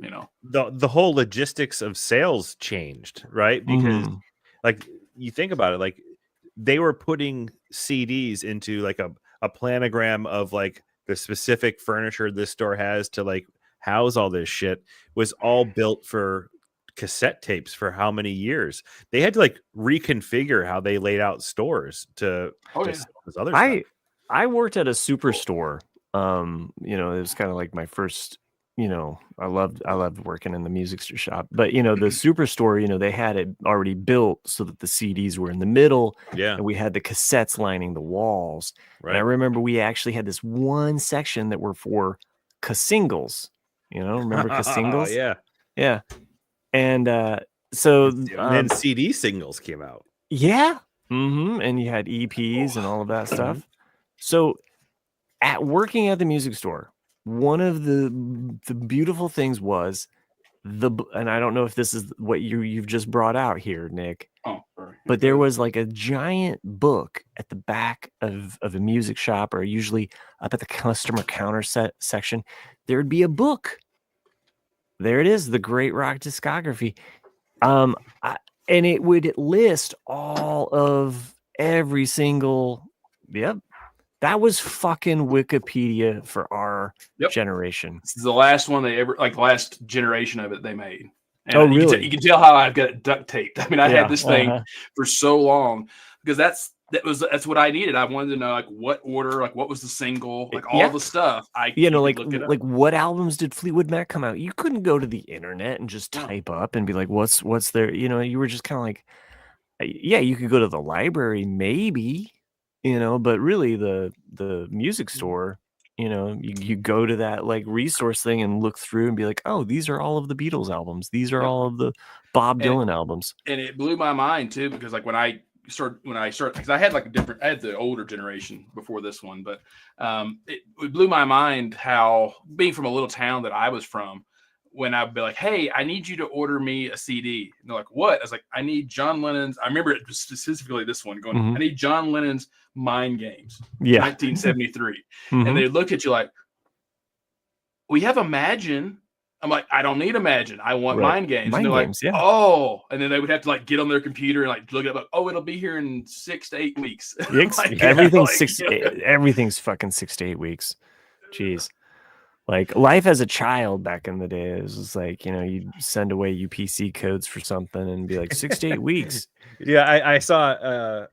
the whole logistics of sales changed, right? Because like you think about it, like they were putting CDs into like a planogram of like the specific furniture this store has to like house all this shit was all built for cassette tapes for how many years. They had to like reconfigure how they laid out stores to this other stuff. I worked at a superstore. It was kind of like my first, I loved working in the music shop, but the superstore, they had it already built so that the CDs were in the middle, and we had the cassettes lining the walls. Right. And I remember we actually had this one section that were for Casingles. Remember Casingles? Yeah. And so then CD singles came out. Yeah. And you had EPs and all of that stuff. So at working at the music store, one of the beautiful things was and I don't know if this is what you've just brought out here, Nick. Oh, sorry. But there was like a giant book at the back of a music shop, or usually up at the customer counter section. There'd be a book. There it is, the Great Rock Discography. And it would list all of every single. Yep. That was fucking Wikipedia for our generation. This is the last one they ever, like, last generation of it they made. And really? You can tell how I've got it duct taped. I mean, I had this thing for so long because that's what I needed. I wanted to know like what order, like what was the single, like all the stuff. Like what albums did Fleetwood Mac come out? You couldn't go to the internet and just type up and be like, what's there? You were just kind of like, you could go to the library maybe. but really the music store, you go to that like resource thing and look through and be like, oh, these are all of the Beatles albums. These are all of the Bob Dylan albums. And it blew my mind too, because like when I started, because I had I had the older generation before this one, but it blew my mind how, being from a little town that I was from, when I'd be like, hey, I need you to order me a CD. And they're like, what? I was like, I need John Lennon's. I remember it specifically this one going, I need John Lennon's Mind Games, 1973. And they look at you like, we have Imagine. I'm like, I don't need Imagine. I want Mind Games. And they're like, oh. And then they would have to like get on their computer and like look it up. Like, oh, it'll be here in 6 to 8 weeks. Like, everything's fucking 6 to 8 weeks. Jeez. Like life as a child back in the day, it was just like, you'd send away UPC codes for something and be like 6 to 8 weeks. Yeah, I saw,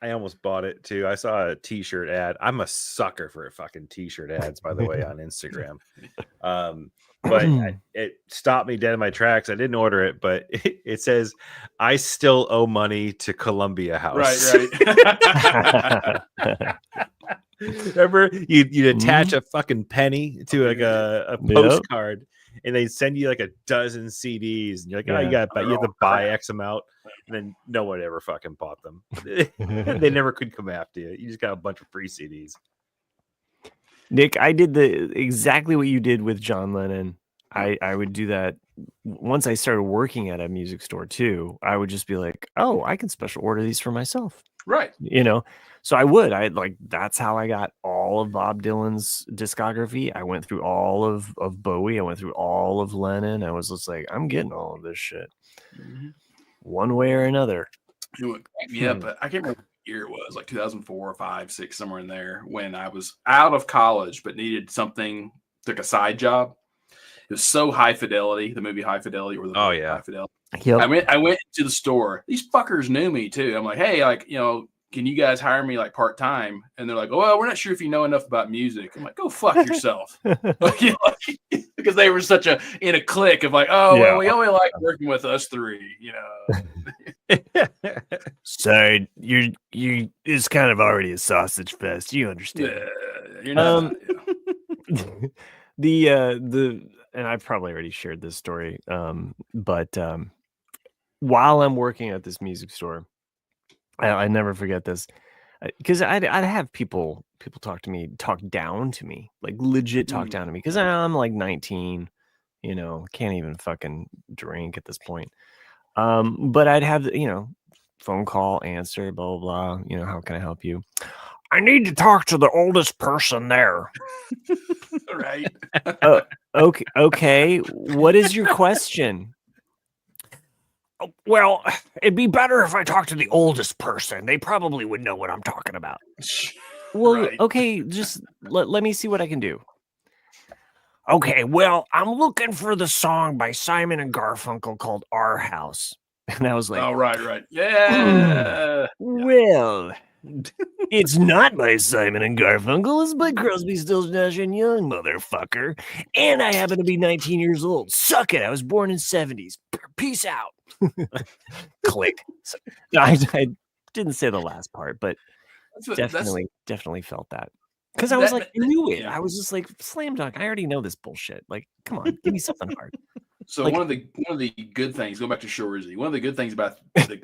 I almost bought it too. I saw a t-shirt ad. I'm a sucker for fucking t-shirt ads, by the way, on Instagram. But it stopped me dead in my tracks. I didn't order it, but it says, I still owe money to Columbia House. Right. Remember, you'd attach a fucking penny to like a postcard, and they send you like a dozen CDs, and you're like, oh, you have to buy X amount, and then no one ever fucking bought them. They never could come after you. You just got a bunch of free CDs. Nick, I did exactly what you did with John Lennon. I would do that once I started working at a music store too. I would just be like, oh, I can special order these for myself. Right. So that's how I got all of Bob Dylan's discography. I went through all of Bowie. I went through all of Lennon. I was just like, I'm getting all of this shit one way or another. Yeah, but I can't remember what year it was, like 2004 or 5, 6, somewhere in there, when I was out of college but needed something, took a side job. It was so High Fidelity, the movie High Fidelity, or the High Fidelity. Yep. I went to the store. These fuckers knew me too. I'm like, hey, like, can you guys hire me like part time? And they're like, well, we're not sure if you know enough about music. I'm like, go fuck yourself, because they were such in a clique of like, oh, well, we only like working with us three, Sorry, you it's kind of already a sausage fest. You understand? You're not. And I've probably already shared this story, but while I'm working at this music store, I never forget this, because I'd have people talk down to me, like legit talk down to me, because I'm like 19, can't even fucking drink at this point. But I'd have phone call, answer, blah blah blah. How can I help you? I need to talk to the oldest person there. Right. Okay. What is your question? Well, it'd be better if I talked to the oldest person. They probably would know what I'm talking about. Well, okay, just let me see what I can do. Okay, well, I'm looking for the song by Simon and Garfunkel called Our House. And I was like, oh, right. Yeah. Well, it's not by Simon and Garfunkel. It's by Crosby, Stills, Nash and Young, motherfucker. And I happen to be 19 years old. Suck it. I was born in 70s. Peace out. Click. So, I didn't say the last part, but definitely felt that. Because I was like, I knew it. I was just like, slam dunk. I already know this bullshit. Like, come on, give me something hard. So one of the good things, go back to Shoresy. One of the good things about the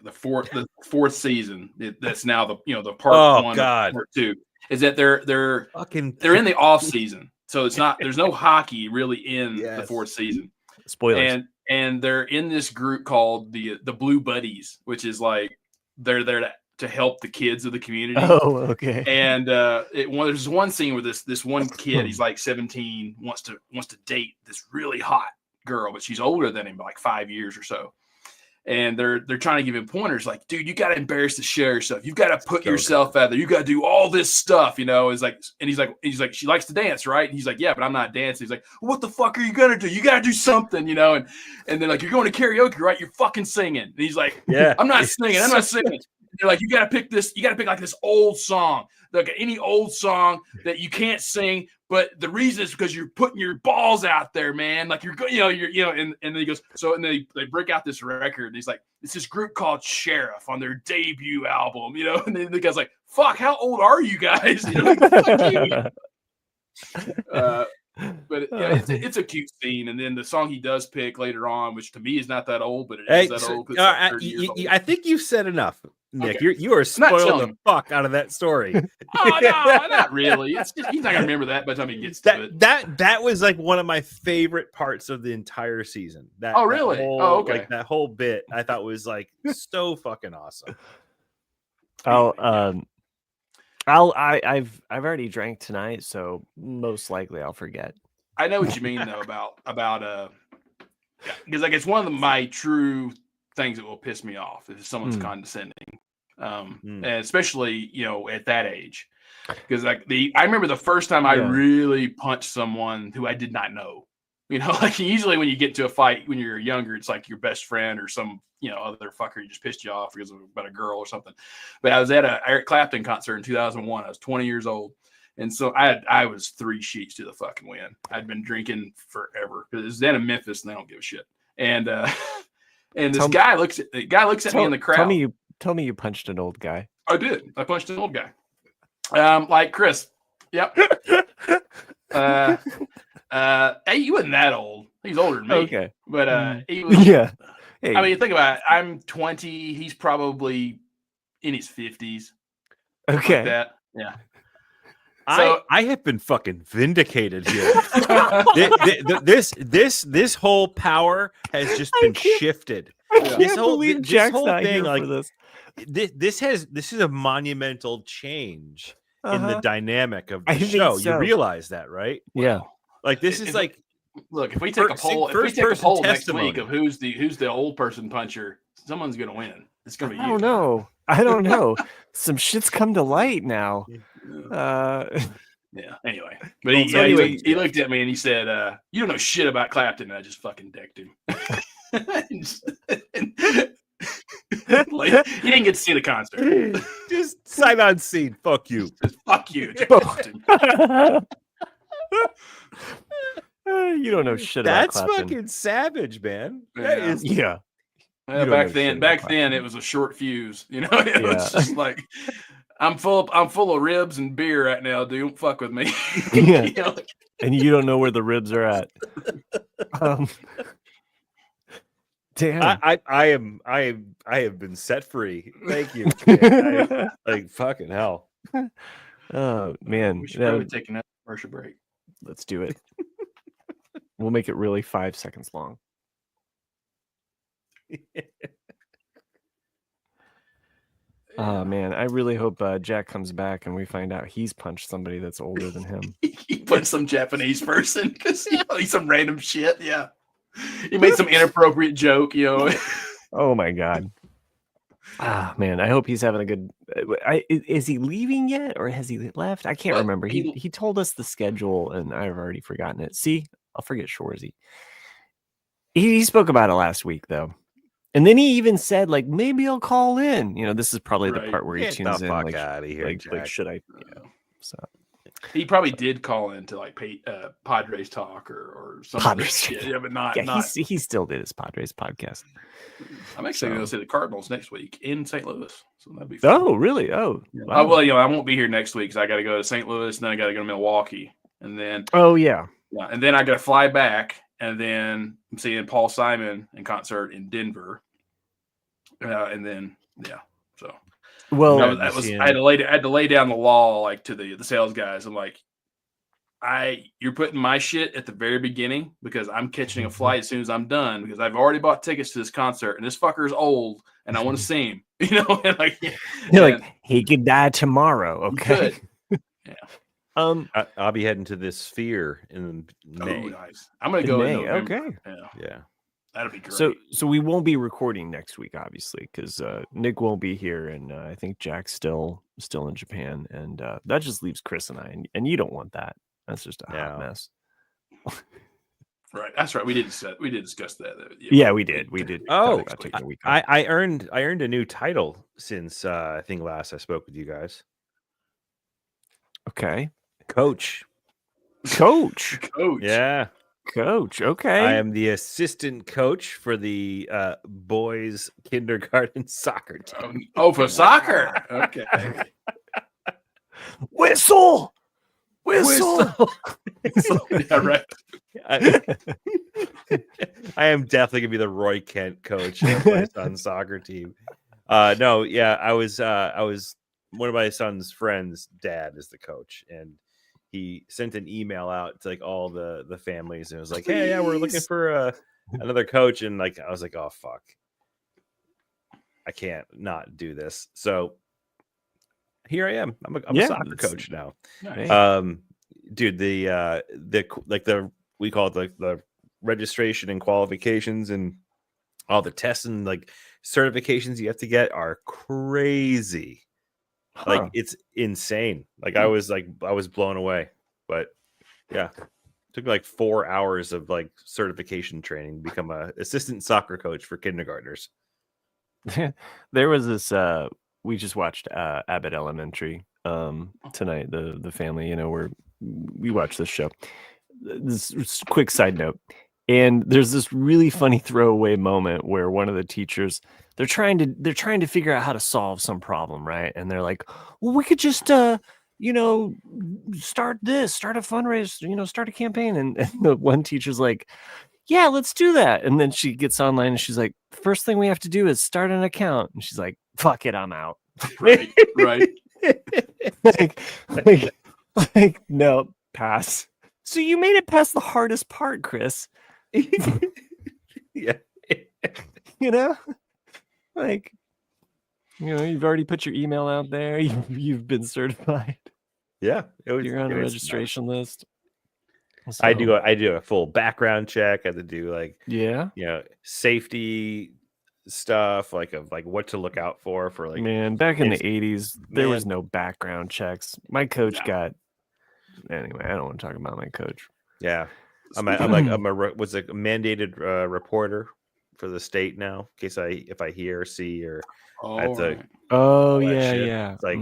fourth season that's now the part one, part two, is that they're in the off season. So there's no hockey really in the fourth season. Spoilers. And they're in this group called the Blue Buddies, which is like they're there to help the kids of the community. Oh, okay. And there's one scene where this one kid, he's like 17, wants to date this really hot girl, but she's older than him by like 5 years or so. And they're trying to give him pointers like, dude, you got to embarrass the shit yourself. You've got to put yourself out there. You got to do all this stuff, It's like, and he's like, she likes to dance, right? And he's like, yeah, but I'm not dancing. He's like, well, what the fuck are you gonna do? You got to do something, And then like, you're going to karaoke, right? You're fucking singing. And he's like, yeah, I'm not singing. They're like, you got to pick like this old song, like any old song that you can't sing. But the reason is because you're putting your balls out there, man. Like and then he goes, so, and they break out this record. And he's like, it's this group called Sheriff on their debut album, And then the guy's like, fuck, how old are you guys? You know, like, fuck you. But yeah, it's a cute scene, and then the song he does pick later on, which to me is not that old, but it is that old. It's like 30 years old. I think you've said enough, Nick. Okay. You are spoiling the fuck out of that story. Oh no, not really. It's just he's not gonna remember that by the time he gets to it. That was like one of my favorite parts of the entire season. Really? Okay. Like that whole bit, I thought was like so fucking awesome. I've already drank tonight, so most likely I'll forget. I know what you mean though about because like it's one of my true things that will piss me off if someone's condescending, and especially at that age, because like I remember the first time I really punched someone who I did not know. Like usually when you get to a fight when you're younger, it's like your best friend or some other fucker who just pissed you off because of about a girl or something. But I was at a Eric Clapton concert in 2001. I was 20 years old. And so I was 3 sheets to the fucking wind. I'd been drinking forever because it was then in Memphis and they don't give a shit. And this guy looks at me in the crowd. Tell me you punched an old guy. I did. I punched an old guy. Like Chris. Yep. Hey, he wasn't that old. He's older than me. Okay. But he was, yeah. Hey. I mean, think about it. I'm 20. He's probably in his 50s. Okay. Like that. Yeah. So I have been fucking vindicated here. This whole power has just been shifted. This whole thing, like this is a monumental change in the dynamic of the show. So. You realize that, right? Yeah. Like this is like, look, if we take a poll next week of who's the old person puncher, someone's gonna win. It's gonna be you. I don't know. Some shit's come to light now. Yeah. Anyway, but he looked at me and he said, "You don't know shit about Clapton." And I just fucking decked him. Like, he didn't get to see the concert. Just sight on scene. Fuck you. Just fuck you. You don't know shit about Clapton. That's fucking savage, man. Yeah. Back then, it was a short fuse. It was just like, I'm full of ribs and beer right now, dude. Don't fuck with me. Yeah. And you don't know where the ribs are at. Damn. I have been set free. Thank you. Like fucking hell. Oh man. We should probably take another commercial break. Let's do it. We'll make it really 5 seconds long. Oh man, I really hope Jack comes back and we find out he's punched somebody that's older than him. He punched some Japanese person because he's some random shit. Yeah, he made some inappropriate joke. Oh my god. Ah man, I hope he's having a good. Is he leaving yet, or has he left? I can't remember. He told us the schedule, and I've already forgotten it. See, I'll forget Shorzy. He spoke about it last week though. And then he even said, like, maybe I'll call in. This is probably the part where he tunes in. Like, out of here, like, should I? So he probably did call in to like Padres talk or something. Padres, yeah, but not. He still did his Padres podcast. I'm actually going to see the Cardinals next week in St. Louis, so that'd be fun. Oh, really? Oh, yeah. Wow. Well, I won't be here next week because I got to go to St. Louis, and then I got to go to Milwaukee, and then and then I got to fly back. And then I'm seeing Paul Simon in concert in Denver. And then, so. Well, I had to lay down the law, like, to the sales guys. I'm like, you're putting my shit at the very beginning because I'm catching a flight as soon as I'm done because I've already bought tickets to this concert and this fucker's old and I want to see him, and like, like, he could die tomorrow. Okay. Yeah. I'll be heading to this Sphere in May. Oh, nice. I'm gonna go in November. Okay. Yeah. That'll be great. So we won't be recording next week, obviously, because Nick won't be here, and I think Jack's still in Japan, and that just leaves Chris and I, and you don't want that. That's just a hot mess. Right. That's right. We did discuss that. Yeah, we did. Oh, I earned a new title since I think last I spoke with you guys. Okay. Coach. Yeah. Coach. Okay. I am the assistant coach for the boys kindergarten soccer team. For soccer. Okay. Whistle. Yeah, right. I am definitely gonna be the Roy Kent coach of my son's soccer team. No, yeah, I was one of my son's friends' dad is the coach, and he sent an email out to like all the families, and it was like, "Hey, yeah, we're looking for another coach," and like I was like, "Oh fuck, I can't not do this." So here I am. I'm a soccer coach now. Nice. Dude, we call it like the registration and qualifications and all the tests and like certifications you have to get are crazy. Like it's insane. Like I was blown away. But yeah, it took me like 4 hours of like certification training to become a assistant soccer coach for kindergartners. There was this we just watched Abbott Elementary tonight, the family, you know, where we watched this show. This quick side note. And there's this really funny throwaway moment where one of the teachers, they're trying to figure out how to solve some problem, right? And they're like, well, we could just start a fundraiser, start a campaign. And the one teacher's like, yeah, let's do that. And then she gets online and she's like, first thing we have to do is start an account. And she's like, fuck it, I'm out. Right. like no, pass. So you made it past the hardest part, Chris. Yeah. Like, you've already put your email out there. You've been certified. Yeah. You're on a registration list. So, I do a full background check. I have to do like, safety stuff, like what to look out for like, man, back in the 80s, there was no background checks. My coach anyway, I don't want to talk about my coach. Yeah. I'm a mandated reporter for the state now in case if I hear or see or I have to. Right. Oh yeah. It's like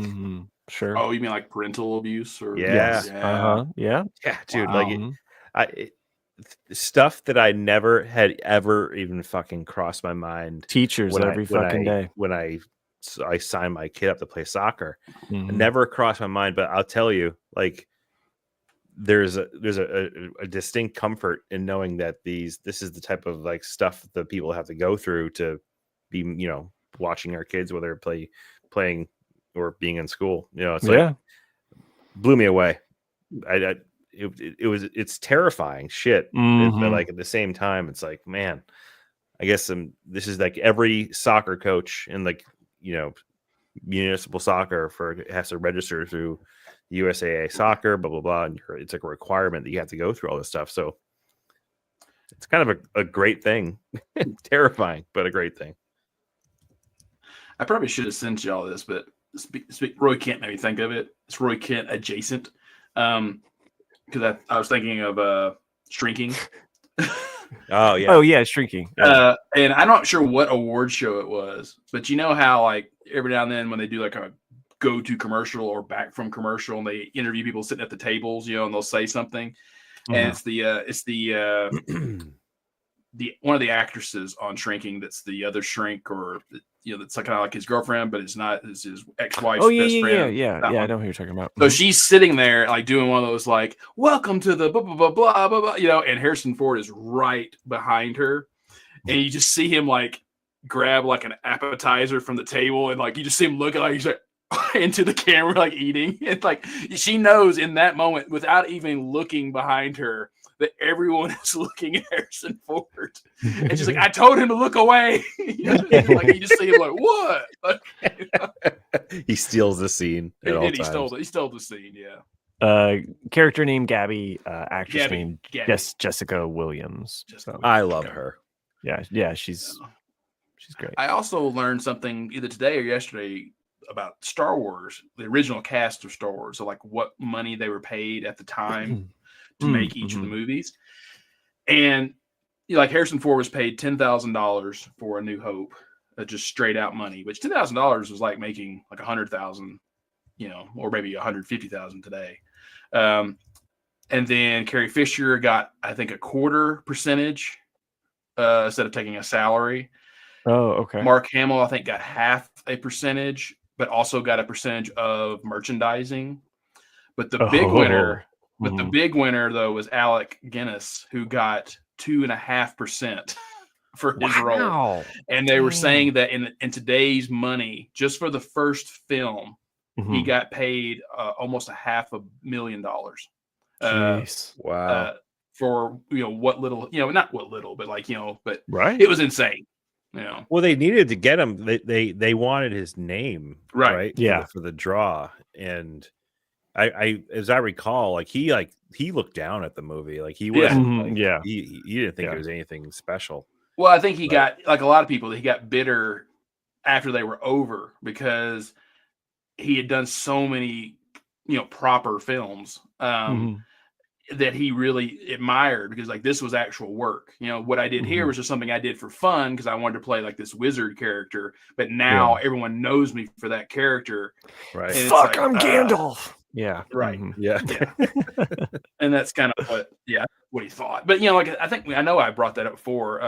sure. Oh, you mean like parental abuse or yeah. Yeah, dude. Wow. Like stuff that I never had ever even fucking crossed my mind. Teachers every fucking day when I signed my kid up to play soccer. It never crossed my mind, but I'll tell you, like, there's a distinct comfort in knowing that this is the type of like stuff that people have to go through to be watching our kids, whether playing or being in school. It's like blew me away. It's terrifying shit, but like at the same time it's like, man, I guess this is like every soccer coach in like municipal soccer has to register through USAA soccer, blah blah blah, and it's like a requirement that you have to go through all this stuff. So it's kind of a great thing. Terrifying, but a great thing. I probably should have sent you all this, but Roy Kent made me think of it. It's Roy Kent adjacent, because I was thinking of Shrinking. Oh yeah, Shrinking. And I'm not sure what award show it was, but you know how like every now and then when they do like a go-to commercial or back from commercial and they interview people sitting at the tables, and they'll say something, and it's the one of the actresses on Shrinking that's the other shrink, or that's kind of like his girlfriend, but it's not. It's his ex-wife's best friend. Yeah. I know who you're talking about. So she's sitting there like doing one of those like, welcome to the blah blah blah blah blah blah, and Harrison Ford is right behind her, and you just see him like grab like an appetizer from the table, and like you just see him looking like he's like into the camera, like eating. It's like she knows in that moment without even looking behind her that everyone is looking at Harrison Ford, and she's like, "I told him to look away." Like you just see him like, "What?" He steals the scene. He stole the scene. Yeah. Character named Gabby. Actress named Jessica Williams. I love her. Yeah. She's great. I also learned something either today or yesterday about Star Wars, the original cast of Star Wars. So like what money they were paid at the time to make each of the movies. And like Harrison Ford was paid $10,000 for A New Hope, just straight out money, which $10,000 was like making like 100,000, or maybe 150,000 today. And then Carrie Fisher got, I think, a 0.25% instead of taking a salary. Oh, okay. Mark Hamill, I think, got half a percentage, but also got a percentage of merchandising. But the big winner, though, was Alec Guinness, who got 2.5% for his role. And they were saying that in today's money, just for the first film, he got paid almost $500,000. Jeez. Wow. For what little, not what little, but but right. It was insane. Well, they needed to get him. They wanted his name, right? Yeah, for the draw. And I as I recall, he looked down at the movie. Like he wasn't. He didn't think it was anything special. Well, I think he got, like a lot of people, he got bitter after they were over because he had done so many, proper films. That he really admired, because this was actual work. What I did here was just something I did for fun because I wanted to play this wizard character, but now everyone knows me for that character. Right. And fuck, I'm Gandalf. Yeah. Right. Yeah. And that's kind of what he thought. But I know I brought that up before.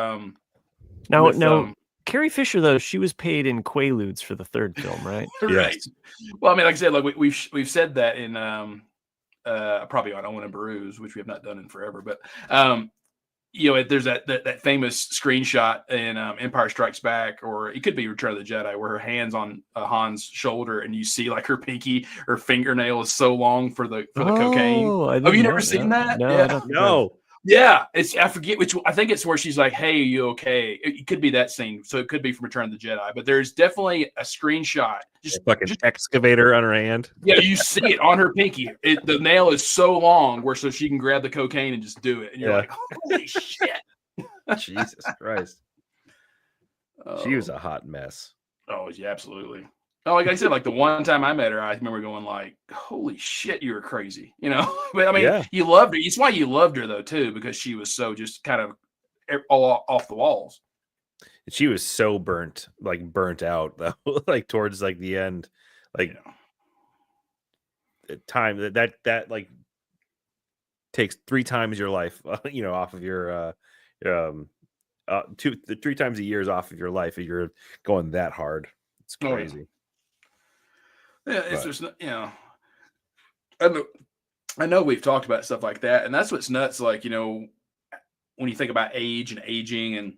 Now, Carrie Fisher, though, she was paid in Quaaludes for the third film, right? Right. Yes. Well, I mean, like I said, we've said that in probably on Owen and Beru's, which we have not done in forever, but there's that famous screenshot in Empire Strikes Back, or it could be Return of the Jedi, where her hand's on Han's shoulder and you see her pinky, her fingernail is so long for the cocaine. Have you never seen that? No. Yeah, I forget which. I think it's where she's like, "Hey, are you okay?" It could be that scene, so it could be from Return of the Jedi. But there's definitely a screenshot, just excavator on her hand. Yeah, you see it on her pinky. The nail is so long, so she can grab the cocaine and just do it. And you're like, "Holy shit!" Jesus Christ, she was a hot mess. Oh yeah, absolutely. Oh, like I said, the one time I met her, I remember going "Holy shit, you were crazy," But I mean, you loved her. It's why you loved her though too, because she was so just kind of all off the walls. She was so burnt out though, towards the end, time that takes 3 times your life, off of your 3 times a year off of your life if you're going that hard. It's crazy. Oh, yeah. Yeah, it's just, I know we've talked about stuff like that, and that's what's nuts. When you think about age and aging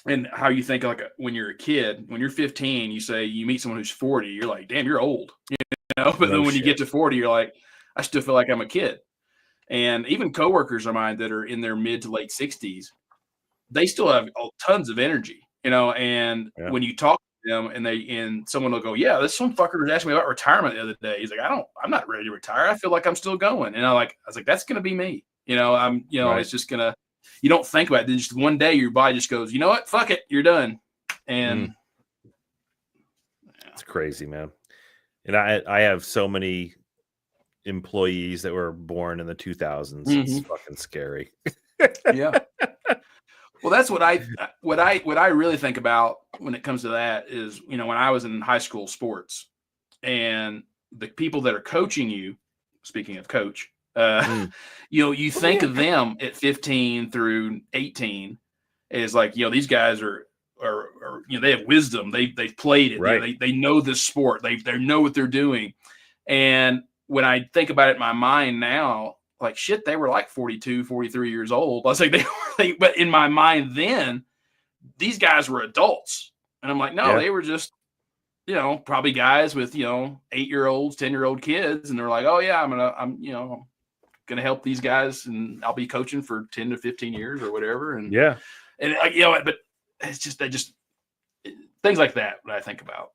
and how you think when you're a kid, when you're 15, you say you meet someone who's 40, you're like, damn, you're old, But then when you get to 40, you're like, I still feel like I'm a kid. And even coworkers of mine that are in their mid to late 60s, they still have tons of energy, and when you talk them and someone will go, yeah, this some fucker was asking me about retirement the other day. He's like, I'm not ready to retire. I feel like I'm still going. And I was like, that's going to be me. It's just going to, you don't think about it. Then just one day your body just goes, you know what? Fuck it. You're done. And it's crazy, man. And I have so many employees that were born in the 2000s. It's fucking scary. Yeah. Well, that's what I really think about when it comes to that is, when I was in high school sports and the people that are coaching you, speaking of coach, you think of them at 15 through 18 as these guys are they have wisdom. They've played it. Right. They know this sport. They know what they're doing. And when I think about it in my mind now, shit, they were 42, 43 years old. I was like, but in my mind then, these guys were adults. And I'm like, no, they were just, probably guys with, 8-year-olds, 10-year-old kids. And they're like, oh yeah, I'm going to help these guys and I'll be coaching for 10 to 15 years or whatever. And but it's just, things like that I think about.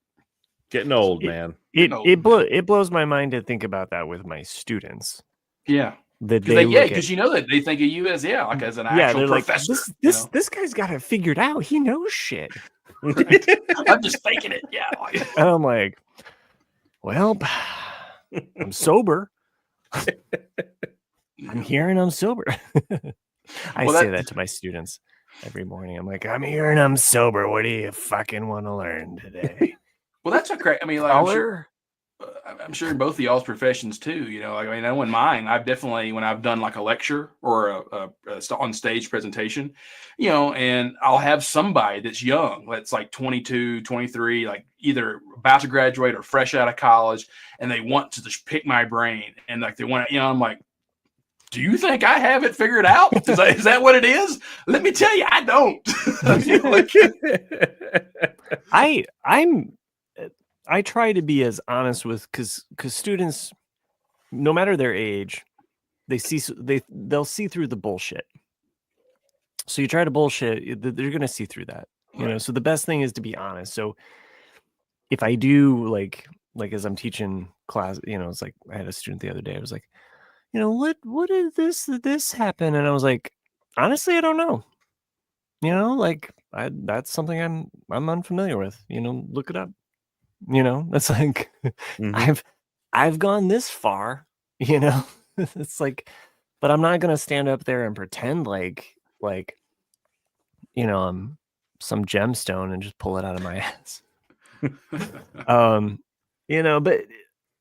Getting old, man. It blows my mind to think about that with my students. Yeah. Because that they think of you as as an actual professor. This guy's got it figured out. He knows shit. I'm just faking it. Yeah. And I'm like, well, I'm sober. I'm here and I'm sober. I say that to my students every morning. I'm like, I'm here and I'm sober. What do you fucking want to learn today? Well, that's a great. I mean, I'm sure in both of y'all's professions too. You know, like, I mean, I know in mine, I've definitely, when I've done like a lecture or a on stage presentation, you know, and I'll have somebody that's young, that's like 22, 23, like either about to graduate or fresh out of college, and they want to just pick my brain, and like they want to, you know, I'm like, do you think I have it figured out? Is that what it is? Let me tell you, I don't. You know, like, I try to be as honest with, because students, no matter their age, they'll see through the bullshit. So you try to bullshit, they're going to see through that. You know, so the best thing is to be honest. So if I do like as I'm teaching class, you know, it's like I had a student the other day. I was like, you know, what did this happen? And I was like, honestly, I don't know. You know, like that's something I'm unfamiliar with. You know, look it up. You know, it's like I've gone this far. You know, it's like, but I'm not gonna stand up there and pretend like you know, I'm some gemstone and just pull it out of my ass. You know, but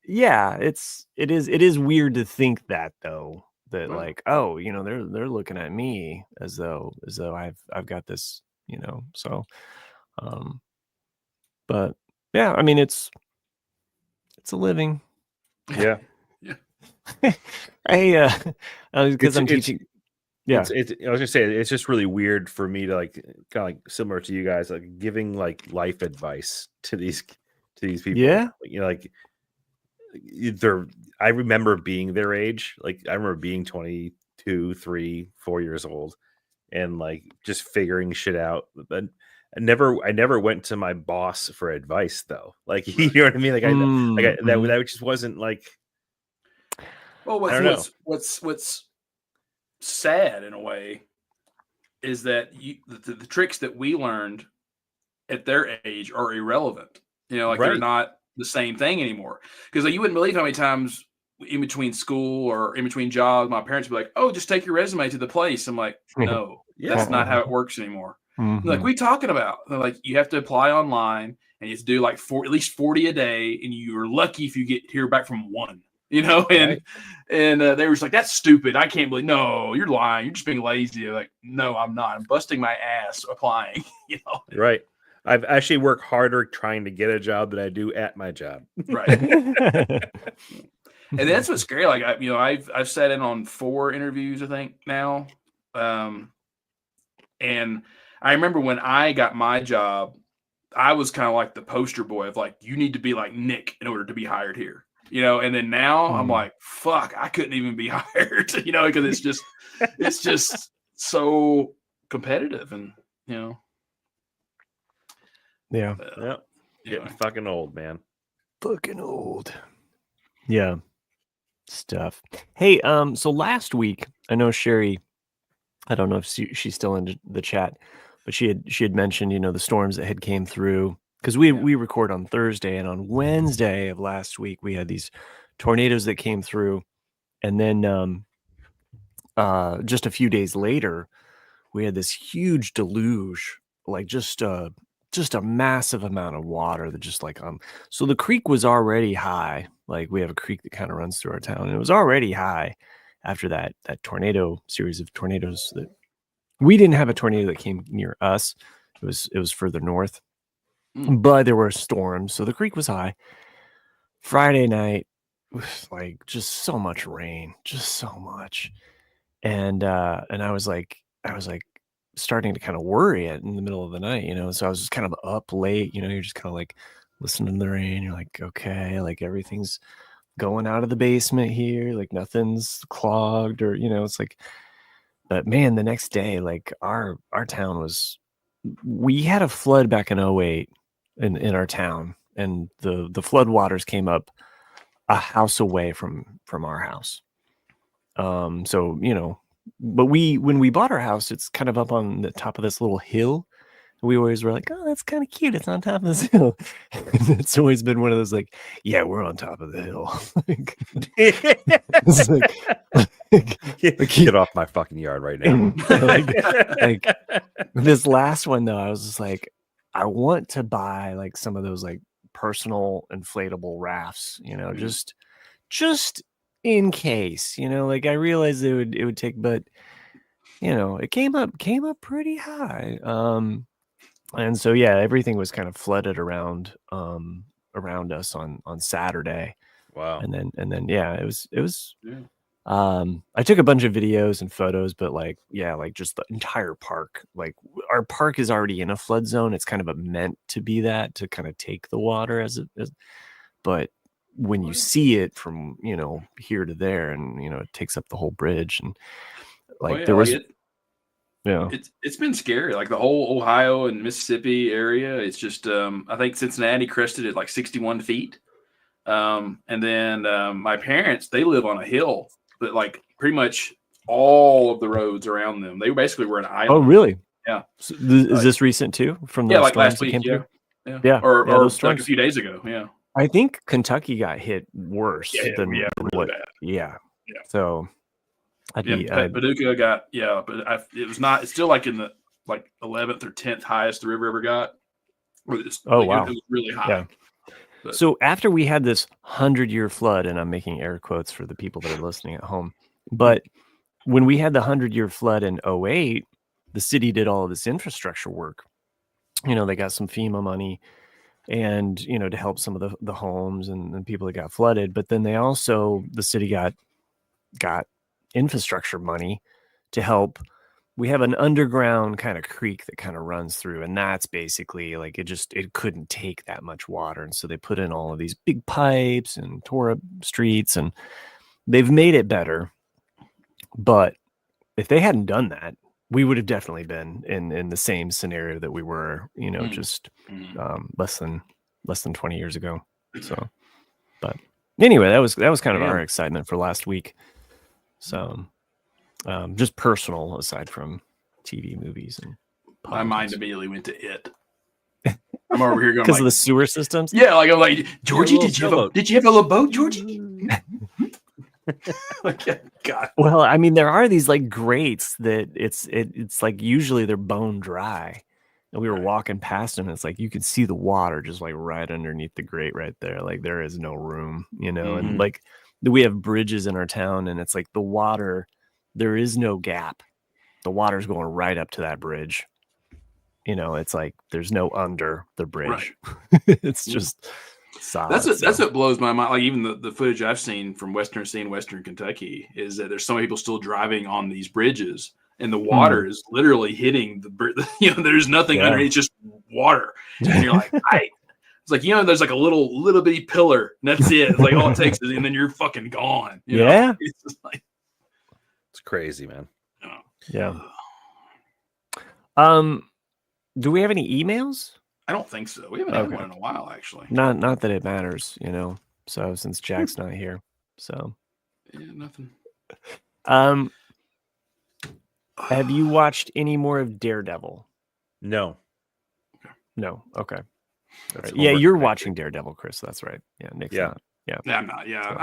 yeah, it is weird to think that though, that like, oh, you know, they're looking at me as though I've got this, you know. So but yeah, I mean, it's a living. Yeah. Because I'm teaching. Yeah, I was gonna say, it's just really weird for me to like kind of like similar to you guys, like giving like life advice to these people. Yeah, you know, like I remember being their age. Like I remember being 22, 3, 4 years old, and like just figuring shit out. But I never went to my boss for advice though. Like you know what I mean? Like that just wasn't like. Well, what's sad in a way is that the tricks that we learned at their age are irrelevant. You know, like they're not the same thing anymore. Because you wouldn't believe how many times in between school or in between jobs, my parents would be like, "Oh, just take your resume to the place." I'm like, "No, that's not how it works anymore." Like, what are you talking about? They're like, you have to apply online and you have to do like at least 40 a day, and you're lucky if you hear back from one. You know, and they were just like, "That's stupid. I can't believe." No, you're lying. You're just being lazy. They're like, "No, I'm not. I'm busting my ass applying." You know, right? I've actually worked harder trying to get a job than I do at my job. Right. And that's what's scary. Like I've sat in on 4 interviews, I think now. And I remember when I got my job, I was kind of like the poster boy of like, you need to be like Nick in order to be hired here. You know, and then now I'm like, fuck, I couldn't even be hired, you know, because it's just so competitive, and you know. Getting fucking old, man. Fucking old. Yeah. Stuff. Hey, so last week, I know Sherry, I don't know if she's still in the chat, but she had mentioned, you know, the storms that had came through. Because we record on Thursday, and on Wednesday of last week, we had these tornadoes that came through. And then just a few days later, we had this huge deluge, like just a massive amount of water that just like, so the creek was already high. Like we have a creek that kind of runs through our town, and it was already high after that tornado series of tornadoes. That we didn't have a tornado that came near us. It was further north. But there were storms, so the creek was high. Friday night was like just so much rain, just so much, and I was like starting to kind of worry it in the middle of the night, you know. So I was just kind of up late, you know. You're just kind of like listening to the rain. You're like, okay, like everything's going out of the basement here, like nothing's clogged, or you know, it's like. But man, the next day, like our town we had a flood back in 2008. In our town, and the flood waters came up a house away from our house. So you know, but when we bought our house, it's kind of up on the top of this little hill. We always were like, oh, that's kind of cute. It's on top of this hill. And it's always been one of those like, yeah, we're on top of the hill. It's like, get off my fucking yard right now. like this last one though, I was just like, I want to buy like some of those like personal inflatable rafts, just in case, like I realized it would take, but it came up pretty high. And so, yeah, everything was kind of flooded around us on Saturday. Wow. And then, yeah, it was, I took a bunch of videos and photos, but just the entire park, our park is already in a flood zone. It's kind of meant to be that, to kind of take the water but when you see it from, here to there, and, it takes up the whole bridge, and there was, it's been scary. Like the whole Ohio and Mississippi area. It's just, I think Cincinnati crested at like 61 feet. And then my parents, they live on a hill, but like pretty much all of the roads around them, they basically were an island. Oh, really? Yeah. So is this recent too? From the like last week? Yeah. Or like a few days ago. Yeah. I think Kentucky got hit worse than really what. Bad. Yeah. So Paducah got but it's still like in the 11th or 10th highest the river ever got. Wow. It was really high. Yeah. But, so after we had this 100-year flood, and I'm making air quotes for the people that are listening at home, but when we had the 100-year flood in 2008, the city did all of this infrastructure work. They got some FEMA money, and to help some of the homes and people that got flooded. But then the city got infrastructure money to help. We have an underground kind of creek that kind of runs through, and that's basically it couldn't take that much water. And so they put in all of these big pipes and tore up streets, and they've made it better. But if they hadn't done that, we would have definitely been in the same scenario that we were, just less than 20 years ago. So, but anyway, that was kind of our excitement for last week. So, just personal, aside from TV, movies, and politics. My mind immediately went to it. I'm over here going because of the sewer systems. Yeah, I'm like, Georgie, did you have a little boat, Georgie? God. Well, I mean, there are these grates that it's like usually they're bone dry, and we were walking past them, and it's like you could see the water just right underneath the grate right there. There is no room, and we have bridges in our town, and it's like the water, there is no gap. The water's going right up to that bridge. It's like there's no under the bridge. Right. It's just solid. That's what blows my mind. Like even the footage I've seen from Western Kentucky is that there's so many people still driving on these bridges, and the water is literally hitting there's nothing underneath, just water. And you're like, it's like, there's like a little bitty pillar, and that's it. It's like all it takes is, and then you're fucking gone. Yeah. It's just like, it's crazy, man. Yeah. Do we have any emails? I don't think so. We haven't had one in a while, actually. Not that it matters, So since Jack's not here, so yeah, nothing. Have you watched any more of Daredevil? No. No. Okay. Right. Yeah, you're watching Daredevil, Chris. That's right. Yeah, Nick's not. Yeah. I'm not. Yeah. So,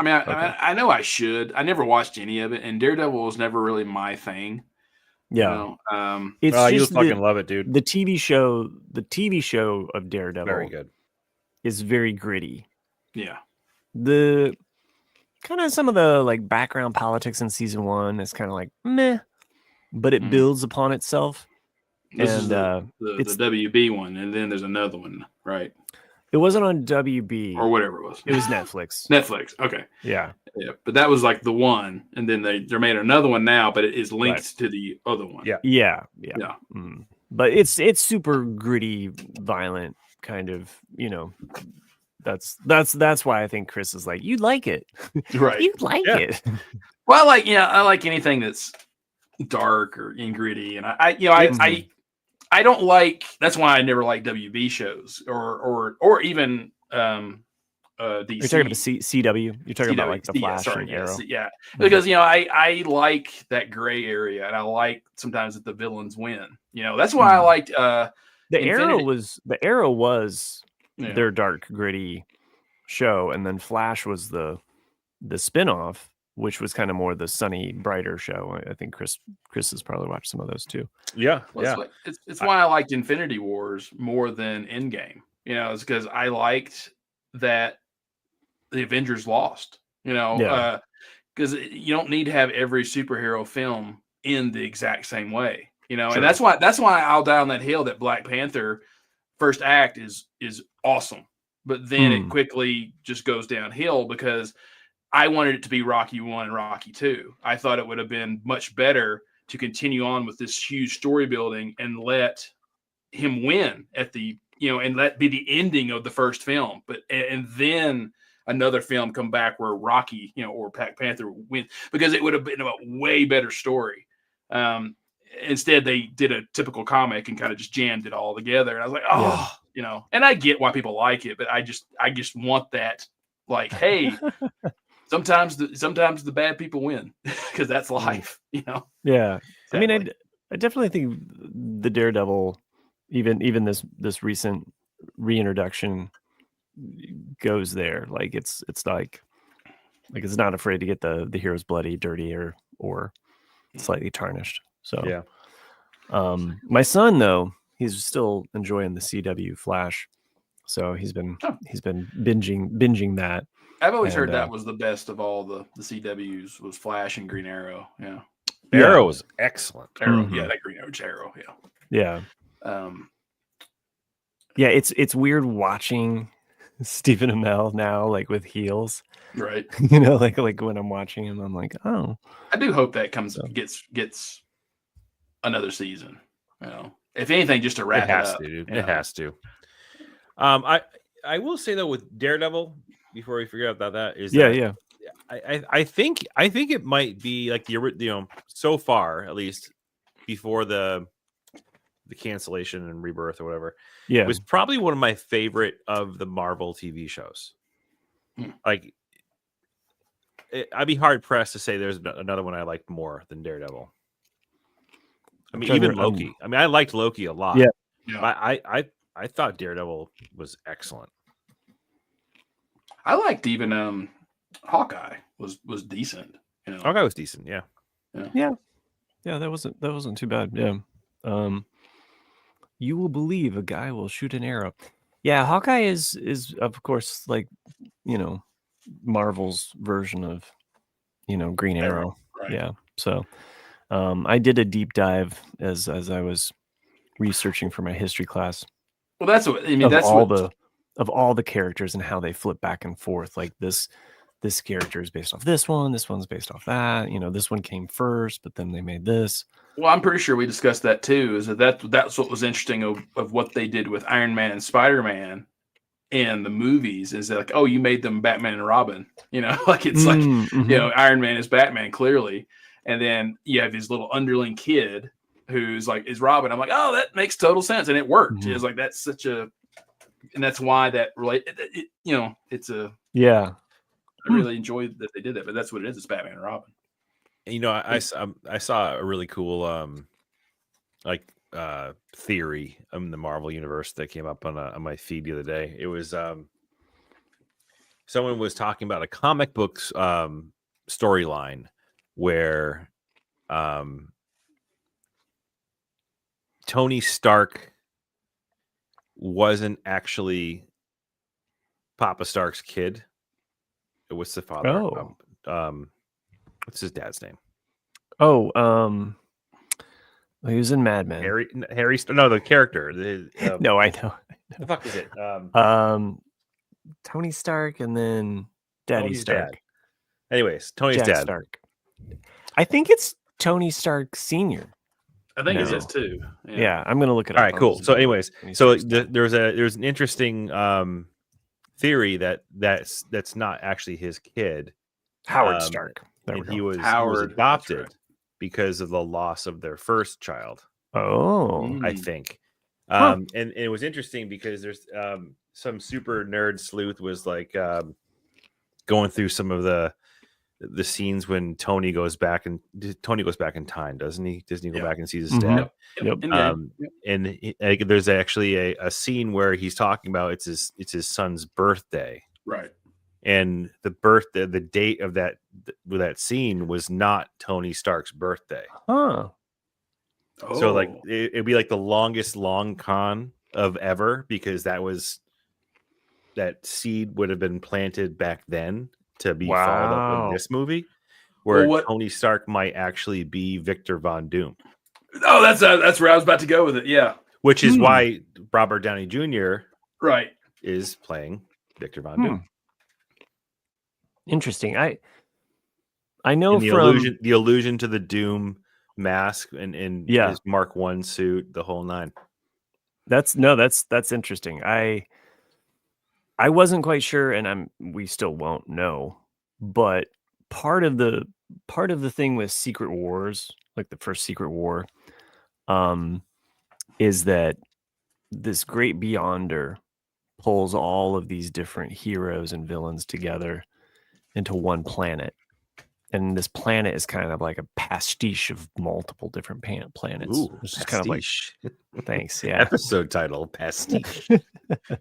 I know I should. I never watched any of it, and Daredevil was never really my thing. Yeah. It's you fucking love it, dude. The TV show of Daredevil, very good, is very gritty. Yeah. The kind of some of the background politics in season 1 is kind of meh, but it builds upon itself. This is the WB one, and then there's another one, right? It wasn't on WB or whatever it was. It was Netflix. Netflix. Okay. Yeah. But that was the one, and then they made another one now, but it is linked to the other one. Yeah. But it's super gritty, violent kind of. That's why I think Chris is you'd like it, right? You'd like it. Well, I like anything that's dark or gritty, and I don't like. That's why I never like WB shows or even DC. You're talking about CW. You're talking about the Flash and Arrow. Because I like that gray area, and I like sometimes that the villains win. That's why I liked the Arrow was their dark gritty show, and then Flash was the spinoff, which was kind of more the sunny, brighter show. I think Chris has probably watched some of those too. Yeah. It's why I liked Infinity Wars more than Endgame. It's because I liked that the Avengers lost. Because you don't need to have every superhero film end the exact same way. Sure. And that's why I'll die on that hill that Black Panther first act is awesome, but then it quickly just goes downhill because I wanted it to be Rocky 1 and Rocky 2. I thought it would have been much better to continue on with this huge story building and let him win at the, and let be the ending of the first film. And then another film come back where Rocky, or Black Panther win, because it would have been a way better story. Instead, they did a typical comic and kind of just jammed it all together. And I was like, and I get why people like it, but I just want that, like, hey, sometimes the bad people win because that's life, Yeah. Exactly. I mean, I definitely think the Daredevil, even this recent reintroduction goes there. Like it's like it's not afraid to get the heroes bloody, dirty, or slightly tarnished. So yeah. My son though, he's still enjoying the CW Flash, so he's been binging that. I've always heard that was the best of all the CWs was Flash and Green Arrow. Yeah, Arrow was excellent. Arrow, that Green Arrow, yeah. Yeah, it's weird watching Stephen Amell now, like with heels, right? Like when I'm watching him, I'm like, oh. I do hope that gets another season. If anything, just to wrap it up. It has to. I will say though, with Daredevil, before we figure out about that, is I think it might be like so far, at least before the cancellation and rebirth or whatever, it was probably one of my favorite of the Marvel TV shows. Like, I'd be hard pressed to say there's another one I liked more than Daredevil. I mean, even Loki. I mean, I liked Loki a lot. Yeah. I thought Daredevil was excellent. I liked even Hawkeye was decent. Hawkeye was decent. Yeah. That wasn't too bad. Yeah. You will believe a guy will shoot an arrow. Yeah, Hawkeye is of course like Marvel's version of Green Arrow. Right. Yeah. So I did a deep dive as I was researching for my history class. Well, that's what I mean. Of all the characters and how they flip back and forth. Like this character is based off this one's based off that. This one came first, but then they made this. Well, I'm pretty sure we discussed that too. Is that's what was interesting of what they did with Iron Man and Spider-Man in the movies. Is that like, oh, you made them Batman and Robin? Like it's like Iron Man is Batman clearly, and then you have his little underling kid who's like is Robin. I'm like, oh, that makes total sense, and it worked. It's like that's such a, and that's why that it's a I really enjoyed that they did that, but that's what it is. It's Batman and Robin. I saw a really cool theory in the Marvel universe that came up on my feed the other day. It was someone was talking about a comic books storyline where Tony Stark wasn't actually Papa Stark's kid. It was the father. What's his dad's name? He was in Mad Men. Harry. No, the character. No, I know. The fuck is it? Tony Stark and then Daddy Stark. Dad. Anyways, Tony's Jack dad. Stark. I think it's Tony Stark Sr. I think it is too. Yeah, I'm gonna look it up. All right, cool. So, anyways, there's an interesting theory that's not actually his kid, Howard Stark. And he was adopted because of the loss of their first child. Oh, I think. And it was interesting because there's some super nerd sleuth was like going through some of the scenes when Tony goes back in time, doesn't he? Doesn't he go back and sees his dad? Yep. And there's actually a scene where he's talking about it's his son's birthday, right? And the date of that scene was not Tony Stark's birthday. Huh. Oh. So like it'd be like the longest long con of ever because that was that seed would have been planted back then to be followed up in this movie, where Tony Stark might actually be Victor Von Doom. Oh, that's where I was about to go with it. Yeah, which is why Robert Downey Jr. right is playing Victor Von Doom. Interesting. I know and the allusion to the Doom mask and his Mark I suit, the whole nine. That's interesting. I wasn't quite sure, and we still won't know. But part of the thing with Secret Wars, like the first Secret War, is that this great Beyonder pulls all of these different heroes and villains together into one planet. And this planet is kind of like a pastiche of multiple different planets. Ooh, it's just kind of like, thanks. Yeah. Episode title, pastiche. Can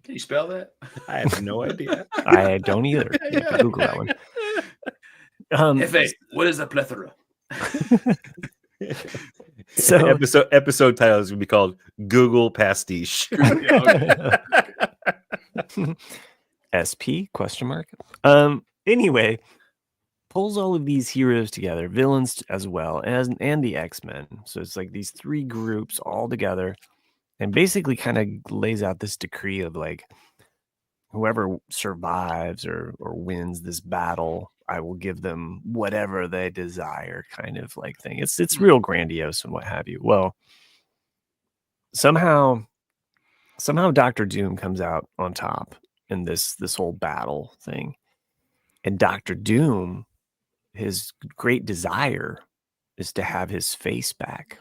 you spell that? I have no idea. I don't either. You can Google that one. What is a plethora? So episode title is going to be called Google Pastiche. SP ? Anyway, pulls all of these heroes together, villains as well, and the X-Men. So it's like these three groups all together, and basically kind of lays out this decree of like, whoever survives or wins this battle, I will give them whatever they desire, kind of like thing. It's real grandiose and what have you. Well, somehow Dr. Doom comes out on top in this whole battle thing. And Dr. Doom, his great desire is to have his face back.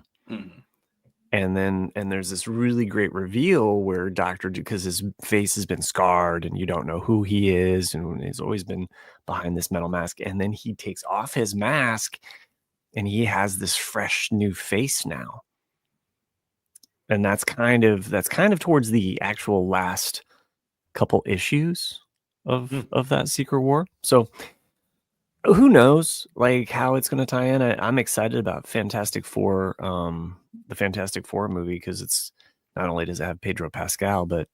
And there's this really great reveal where Dr. Doom, because his face has been scarred and you don't know who he is, and he's always been behind this metal mask. And then he takes off his mask and he has this fresh new face now. And that's kind of towards the actual last couple issues of that Secret War. So who knows like how it's going to tie in. I'm excited about Fantastic Four, the Fantastic Four movie, because it's not only does it have Pedro Pascal, but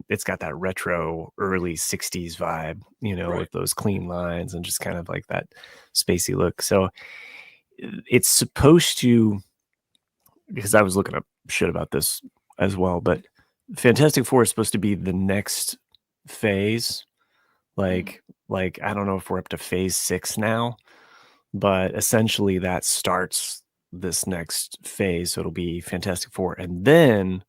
it's got that retro early 60s vibe, with those clean lines and just kind of like that spacey look. So it's supposed to, because I was looking up shit about this as well, but Fantastic Four is supposed to be the next phase. Like I don't know if we're up to phase 6 now, but essentially that starts this next phase. So it'll be Fantastic Four and then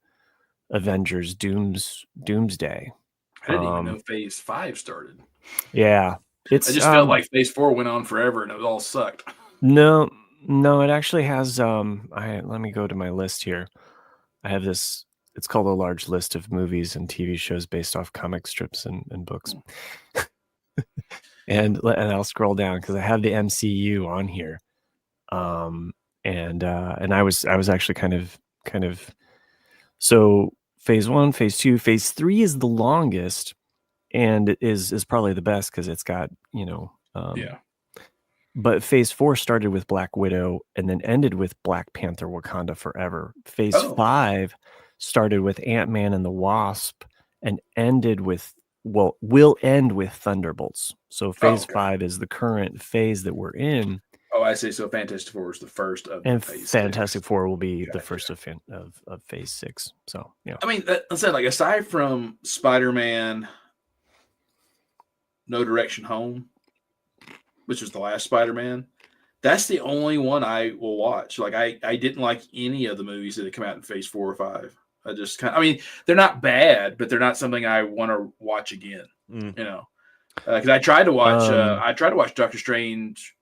Avengers Doomsday. I didn't even know phase 5 started. Yeah. I just felt like phase 4 went on forever and it all sucked. No, it actually has let me go to my list here. I have this, it's called a large list of movies and TV shows based off comic strips and books. and I'll scroll down because I have the MCU on here. And I was actually kind of so phase 1, phase 2, phase 3 is the longest and is probably the best because it's got, but phase 4 started with Black Widow and then ended with Black Panther Wakanda Forever. Phase 5 started with Ant-Man and the Wasp and ended with, will end with Thunderbolts. So phase 5 is the current phase that we're in. Oh, I see. So Fantastic Four is the first of and phase Fantastic 6. Four will be the first of phase 6. So, yeah. I mean, that said, like aside from Spider-Man No Direction Home, which was the last Spider-Man, that's the only one I will watch. Like I didn't like any of the movies that had come out in phase 4 or 5. I mean, they're not bad, but they're not something I want to watch again. Because I tried to watch Doctor Strange,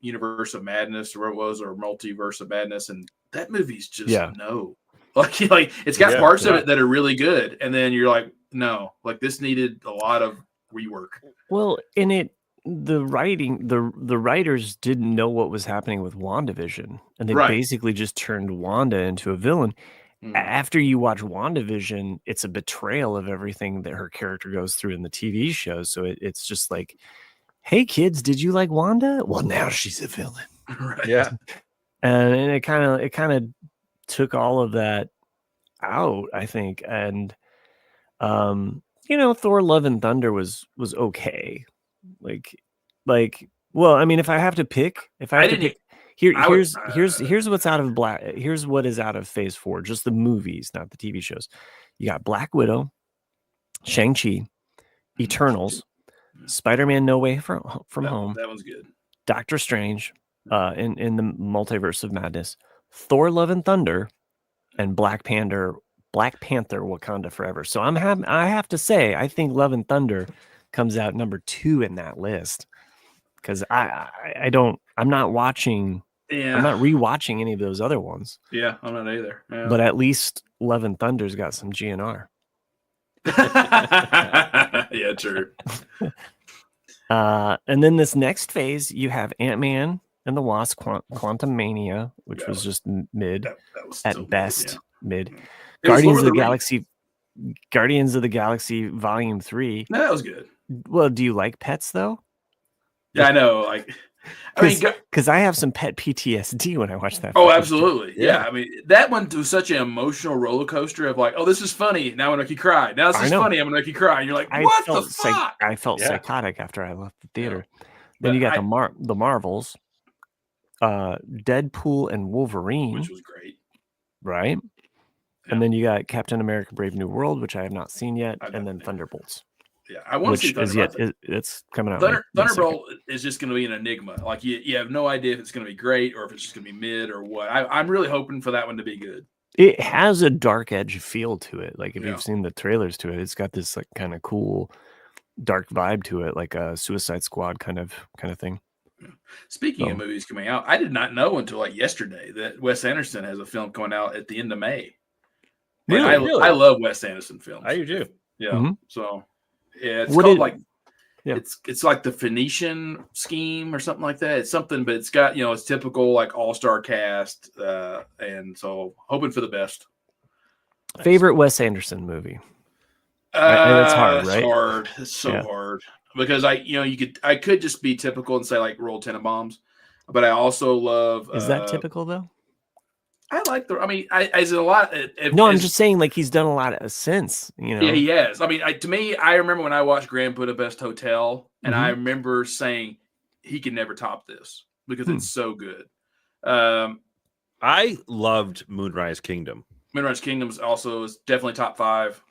Universe of Madness, or what it was, or Multiverse of Madness, and that movie's just no. Like it's got parts of it that are really good, and then you're like, no, like this needed a lot of rework. Well, the writers didn't know what was happening with WandaVision, and they basically just turned Wanda into a villain. After you watch WandaVision, it's a betrayal of everything that her character goes through in the TV show. So it's just like, hey kids, did you like Wanda? Well, now she's a villain. Right. Yeah. And it kind of took all of that out, I think. And Thor: Love and Thunder was okay. Well, I mean, if I have to pick, here's what's out of here's what is out of Phase 4, just the movies, not the TV shows. You got Black Widow, Shang-Chi, Eternals, Spider-Man: No Way from Home. That one's good. Doctor Strange, in the Multiverse of Madness, Thor: Love and Thunder, and Black Panther: Wakanda Forever. So I have to say, I think Love and Thunder comes out number 2 in that list, because I'm not watching. Yeah. I'm not rewatching any of those other ones. Yeah, I'm not either. Yeah. But at least Love and Thunder's got some GNR. Yeah, true. And then this next phase, you have Ant-Man and the Wasp: Quantumania, which was just mid, at best, mid. Guardians of the Galaxy Volume 3. No, that was good. Well, do you like pets though? Yeah, I know. Because I have some pet PTSD when I watch that. Oh, absolutely. Yeah. I mean, that one was such an emotional roller coaster of like, oh, this is funny. Now I'm going to make you cry. Now this is funny. I'm going to make you cry. And you're like, what the fuck? I felt psychotic after I left the theater. Yeah. Then you got the Marvels, Deadpool and Wolverine, which was great. Right. Yeah. And then you got Captain America: Brave New World, which I have not seen yet, and then Thunderbolts. Yeah, I want to see Thunderbolt. It's coming out. Thunderbolt is just going to be an enigma. Like you have no idea if it's going to be great or if it's just going to be mid or what. I'm really hoping for that one to be good. It has a dark edge feel to it. Like if you've seen the trailers to it, it's got this like kind of cool dark vibe to it, like a Suicide Squad kind of thing. Yeah. Speaking of movies coming out, I did not know until like yesterday that Wes Anderson has a film coming out at the end of May. Really? I love Wes Anderson films. I do too. Yeah. Mm-hmm. So. Yeah, it's called it's like the Phoenician Scheme or something like that. It's something, but it's got it's typical like all-star cast, and so hoping for the best. Favorite Wes Anderson movie? It's hard, right? It's hard. It's so hard because I could just be typical and say like Roll Tenenbaums, but I also love. Is that typical though? I like as a lot. I'm just saying, like he's done a lot of since, Yeah, he has. I mean, to me, I remember when I watched Grand Budapest Hotel, and I remember saying he can never top this because it's so good. I loved Moonrise Kingdom. Moonrise Kingdom is definitely top 5.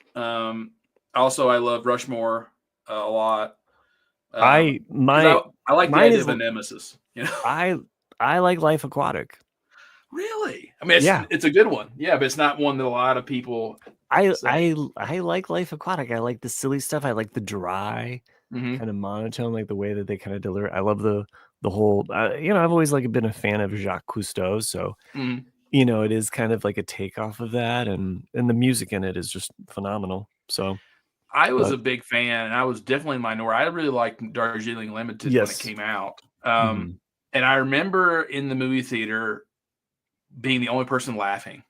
Also, I love Rushmore a lot. I like the idea of a nemesis. I like Life Aquatic. Really? I mean, it's a good one. Yeah, but it's not one that a lot of people. I like Life Aquatic. I like the silly stuff. I like the dry kind of monotone, like the way that they kind of deliver. I love the whole. I've always been a fan of Jacques Cousteau, so it is kind of like a takeoff of that, and the music in it is just phenomenal. So. I was a big fan, and I was definitely minority. I really liked Darjeeling Limited when it came out, and I remember in the movie theater being the only person laughing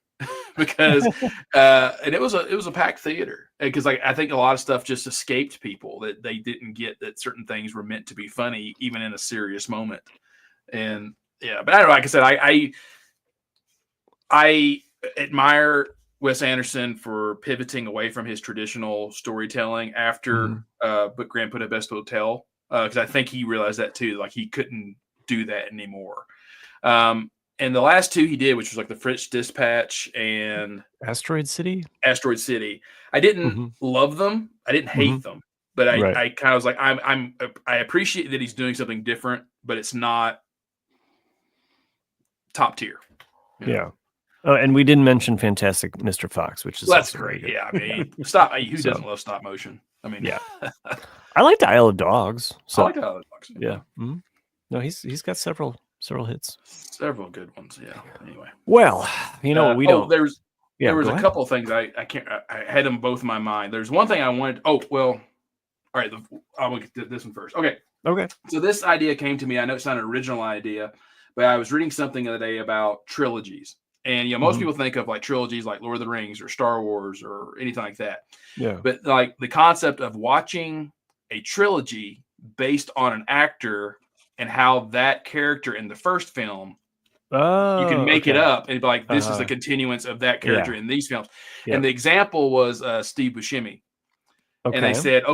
because and it was a packed theater because I think a lot of stuff just escaped people that they didn't get that certain things were meant to be funny even in a serious moment. And but I don't know, like I said, I admire Wes Anderson for pivoting away from his traditional storytelling after Grand Budapest Hotel, because I think he realized that too, like he couldn't do that anymore. And the last 2 he did, which was like the French Dispatch and Asteroid City. I didn't love them. I didn't hate them, but I kind of was like, I appreciate that he's doing something different, but it's not top tier. Yeah. Oh, and we didn't mention Fantastic Mr. Fox, which is that's great. Yeah, I mean, who doesn't love stop motion? I mean, I liked Isle of Dogs. So I like Isle of Dogs. Yeah. Mm-hmm. No, he's got several hits. Several good ones. Yeah. Anyway. Well, we don't. There was a couple of things I had them both in my mind. There's one thing I wanted. Oh, well. All right. I'm going to get this one first. Okay. So this idea came to me. I know it's not an original idea, but I was reading something the other day about trilogies. And most people think of like trilogies like Lord of the Rings or Star Wars or anything like that. Yeah. But like the concept of watching a trilogy based on an actor and how that character in the first film, you can make it up and be like, this is the continuance of that character in these films. Yeah. And the example was Steve Buscemi. And they said,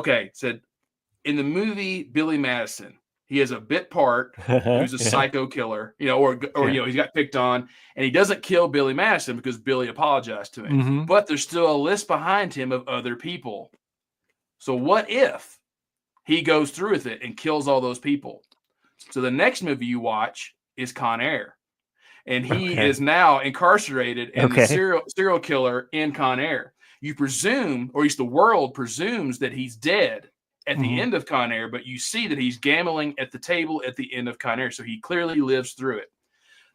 in the movie Billy Madison, he has a bit part who's a psycho killer, or he's got picked on, and he doesn't kill Billy Madison because Billy apologized to him. Mm-hmm. But there's still a list behind him of other people. So what if he goes through with it and kills all those people? So the next movie you watch is Con Air. And he is now incarcerated and the serial killer in Con Air. You presume, or at least the world presumes, that he's dead at the end of Con Air, but you see that he's gambling at the table at the end of Con Air. So he clearly lives through it.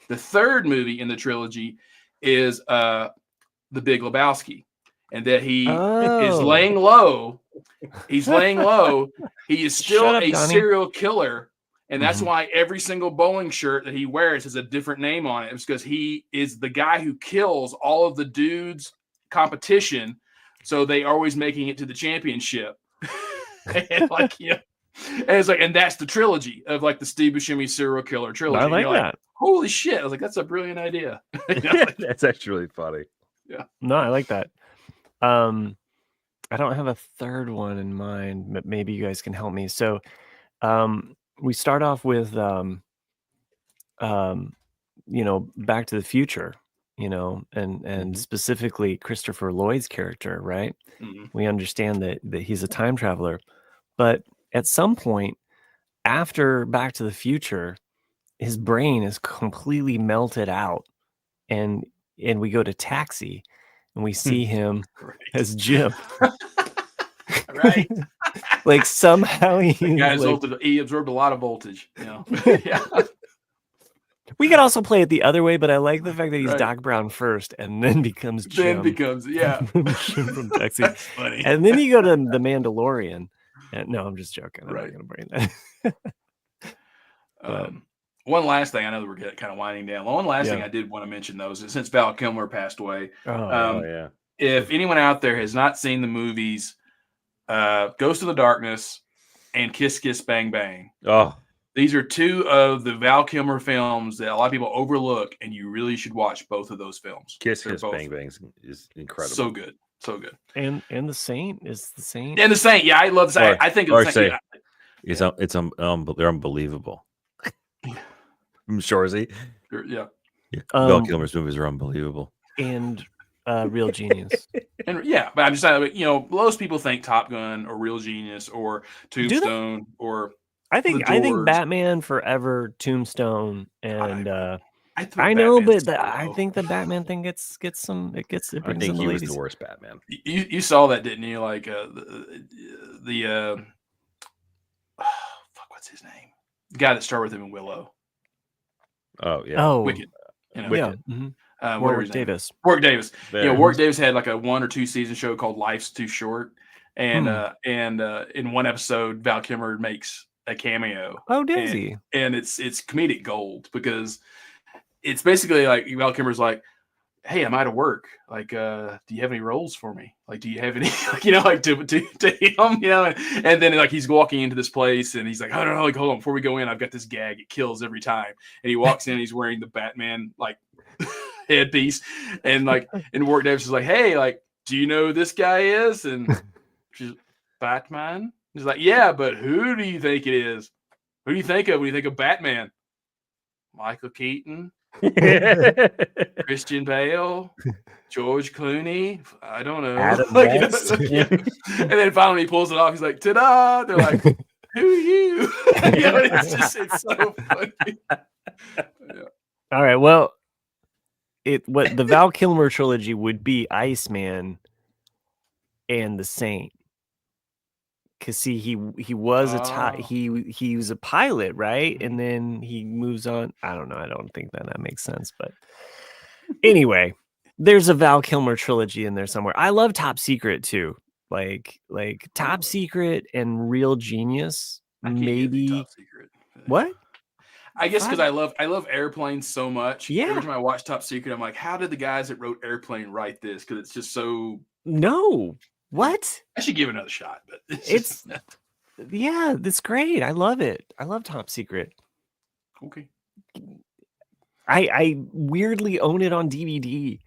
The third movie in the trilogy is The Big Lebowski, and that he is laying low. He's laying low. He is still a serial killer. And that's why every single bowling shirt that he wears has a different name on it. It's because he is the guy who kills all of the dudes' competition. So they are always making it to the championship. And and that's the trilogy of like the Steve Buscemi serial killer trilogy. I like that. Holy shit. I was like, that's a brilliant idea. That's actually really funny. Yeah. No, I like that. I don't have a third one in mind, but maybe you guys can help me. So we start off with Back to the Future, and specifically Christopher Lloyd's character, right? Mm-hmm. We understand that he's a time traveler, but at some point after Back to the Future, his brain is completely melted out, and we go to Taxi, and we see him as Jim. Right. Like somehow he absorbed a lot of voltage. Yeah. We can also play it the other way, but I like the fact that he's Doc Brown first and then becomes Jim. Jim from Taxi. That's funny. And then you go to The Mandalorian. And, no, I'm just joking. I'm not going to bring that. One last thing, I know that we're kind of winding down. One last thing I did want to mention, though, is that since Val Kilmer passed away, if anyone out there has not seen the movies Ghost of the Darkness and Kiss Kiss Bang Bang. Oh, these are two of the Val Kilmer films that a lot of people overlook, and you really should watch both of those films. Kiss Kiss Bang Bang is incredible. So good. And The Saint is The Saint. And The Saint, yeah, I love The Saint. I think The Saint. They're unbelievable. Shorzy. Yeah. Val Kilmer's movies are unbelievable. And Real Genius. And but I'm just saying, most people think Top Gun or Real Genius or Tombstone or I think Batman Forever, Tombstone, and I think the Batman thing gets some. It brings I think he was the worst Batman. You saw that, didn't you? Like what's his name? The guy that starred with him in Willow. Oh yeah. Wicked. Wicked. Mm-hmm. Warwick Davis. Warwick Davis. Warwick Davis had like a 1 or 2 season show called Life's Too Short, and in one episode, Val Kilmer makes a cameo. Oh, does he? And it's comedic gold because it's basically like Val Kilmer's like, "Hey, I'm out of work. Like, do you have any roles for me? Like, do you have any, to him, And then like he's walking into this place and he's like, "I don't know, like, hold on, before we go in, I've got this gag. It kills every time." And he walks in, he's wearing the Batman like headpiece, and Warwick Davis is like, "Hey, like, do you know who this guy is?" And she's Batman. He's like, "Yeah, but who do you think it is? Who do you think of when you think of Batman? Michael Keaton, Christian Bale, George Clooney. I don't know." And then finally he pulls it off. He's like, "Ta-da!" They're like, "Who are you?" It's so funny. All right. Well, what the Val Kilmer trilogy would be Iceman and The Saint. Cause see, he was he was a pilot, right? And then he moves on. I don't know. I don't think that makes sense. But anyway, there's a Val Kilmer trilogy in there somewhere. I love Top Secret too. Like Top Secret and Real Genius. Maybe Top Secret. What? I guess because I love Airplane so much. Yeah. Every time I watch Top Secret, I'm like, how did the guys that wrote Airplane write this? Because it's just so. No. What? I should give it another shot, but it's that's great. I love it. I love Top Secret. Okay. I weirdly own it on DVD.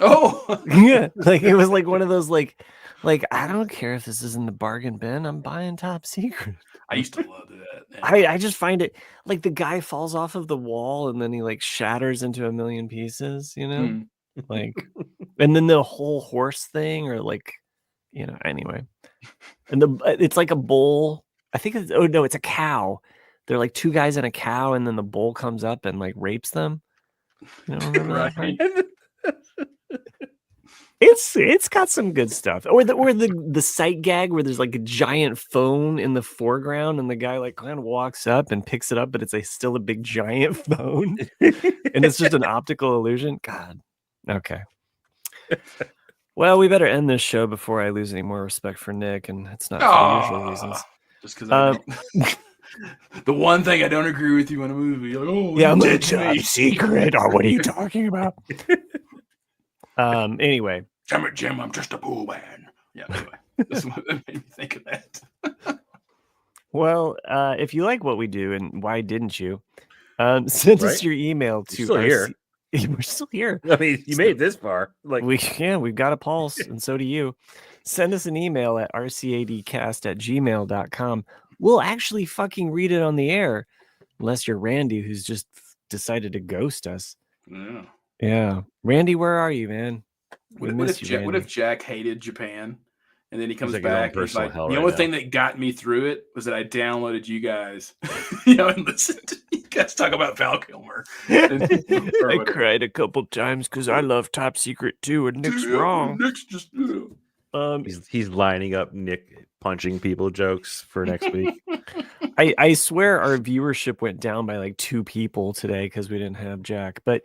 Oh, Yeah, like it was like one of those like I don't care if this is in the bargain bin. I'm buying Top Secret. I used to love that. I just find it like the guy falls off of the wall and then he like shatters into a million pieces, you know? Like, and then the whole horse thing, or like, you know, anyway. And it's like a bull. I think it's it's a cow. They're like two guys and a cow, and then the bull comes up and like rapes them. You know, remember that part? It's got some good stuff. Or the sight gag where there's like a giant phone in the foreground and the guy like kind of walks up and picks it up, but it's still a big giant phone. And it's just an optical illusion. God. Okay. Well, we better end this show before I lose any more respect for Nick, and it's not for the usual reasons. Just because I don't. The one thing I don't agree with you in a movie. Like, oh, yeah, I'm a Top Secret. Or what are you talking about? Anyway. Jim, I'm just a pool man. Yeah, anyway. That's what made me think of that. Well, if you like what we do, and why didn't you? Send us your email to still here. We're still here. I mean, you made it this far. Like we've got a pulse, and so do you. Send us an email at rcadcast@gmail.com. We'll actually fucking read it on the air, unless you're Randy, who's just decided to ghost us. Yeah. Randy, where are you, man? What if Jack hated Japan? And then he comes back and he's like, the only thing that got me through it was that I downloaded you guys, and listened to you guys talk about Val Kilmer. I cried a couple times because I love Top Secret too, and Nick's wrong. Nick's just he's lining up Nick punching people jokes for next week. I swear our viewership went down by like 2 people today because we didn't have Jack. But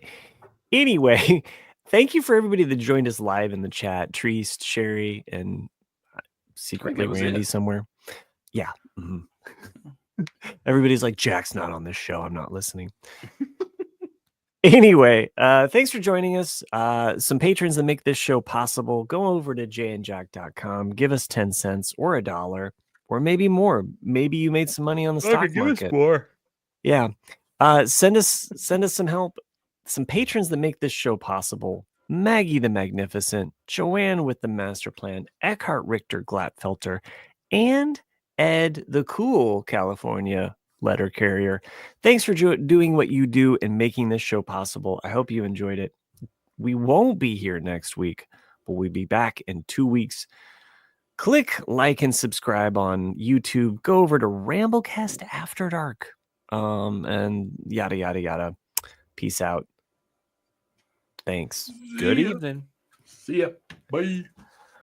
anyway, thank you for everybody that joined us live in the chat. Treese, Sherry, and secretly Randy somewhere. Yeah. Mm-hmm. Everybody's like, Jack's not on this show. I'm not listening. Anyway, thanks for joining us. Some patrons that make this show possible. Go over to jayandjack.com. Give us 10 cents or $1 or maybe more. Maybe you made some money on the stock market. More. Yeah. Send us some help. Some patrons that make this show possible. Maggie the Magnificent, Joanne with the Master Plan, Eckhart Richter Glatfelter, and Ed the Cool California Letter Carrier. Thanks for doing what you do and making this show possible. I hope you enjoyed it. We won't be here next week, but we'll be back in 2 weeks. Click like and subscribe on YouTube. Go over to Ramblecast After Dark. And yada, yada, yada. Peace out. Thanks. Good evening. See ya. Bye.